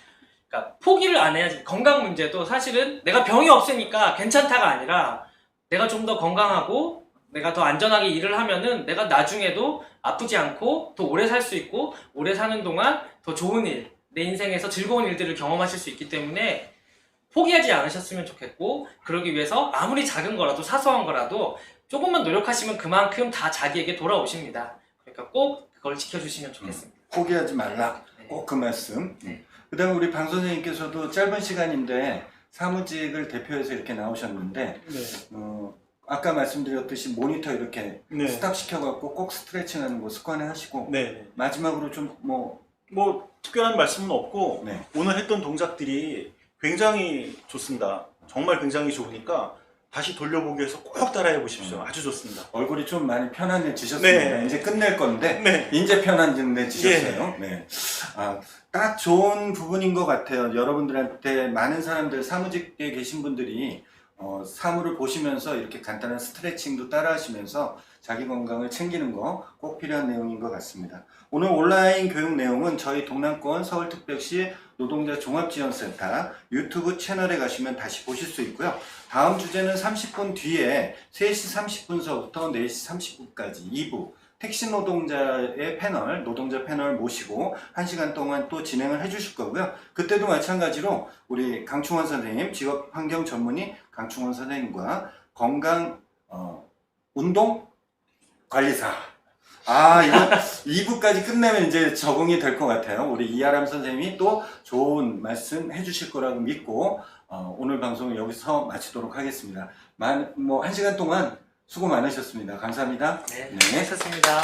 그러니까 포기를 안 해야지. 건강 문제도 사실은 내가 병이 없으니까 괜찮다가 아니라 내가 좀 더 건강하고 내가 더 안전하게 일을 하면은 내가 나중에도 아프지 않고 더 오래 살 수 있고, 오래 사는 동안 더 좋은 일, 내 인생에서 즐거운 일들을 경험하실 수 있기 때문에 포기하지 않으셨으면 좋겠고, 그러기 위해서 아무리 작은 거라도 사소한 거라도 조금만 노력하시면 그만큼 다 자기에게 돌아오십니다. 그러니까 꼭 그걸 지켜주시면 좋겠습니다. 포기하지 말라. 네. 꼭 그 말씀. 네. 그 다음에 우리 방 선생님께서도 짧은 시간인데 사무직을 대표해서 이렇게 나오셨는데 네. 아까 말씀드렸듯이 모니터 이렇게 네. 스탑 시켜갖고 꼭 스트레칭하는 거 습관화하시고 네. 마지막으로 좀 뭐 특별한 말씀은 없고 네. 오늘 했던 동작들이 굉장히 좋습니다. 정말 굉장히 좋으니까 다시 돌려보기에서 꼭 따라해 보십시오. 아주 좋습니다. 얼굴이 좀 많이 편안해지셨습니다. 네. 이제 끝낼 건데 네. 이제 편안해지셨어요. 네. 딱 좋은 부분인 것 같아요. 여러분들한테 많은 사람들 사무직에 계신 분들이 사무를 보시면서 이렇게 간단한 스트레칭도 따라 하시면서 자기 건강을 챙기는 거 꼭 필요한 내용인 것 같습니다. 오늘 온라인 교육 내용은 저희 동남권 서울특별시 노동자 종합지원센터 유튜브 채널에 가시면 다시 보실 수 있고요. 다음 주제는 30분 뒤에 3시 30분서부터 4시 30분까지 2부 택시 노동자의 패널, 노동자 패널 모시고 1시간 동안 또 진행을 해주실 거고요. 그때도 마찬가지로 우리 강충원 선생님, 직업환경 전문의 강충원 선생님과 건강, 운동 관리사. 이거 2부까지 끝내면 이제 적응이 될 것 같아요. 우리 이하람 선생님이 또 좋은 말씀 해주실 거라고 믿고 오늘 방송을 여기서 마치도록 하겠습니다. 1시간 동안 수고 많으셨습니다. 감사합니다. 네, 네. 수고하셨습니다.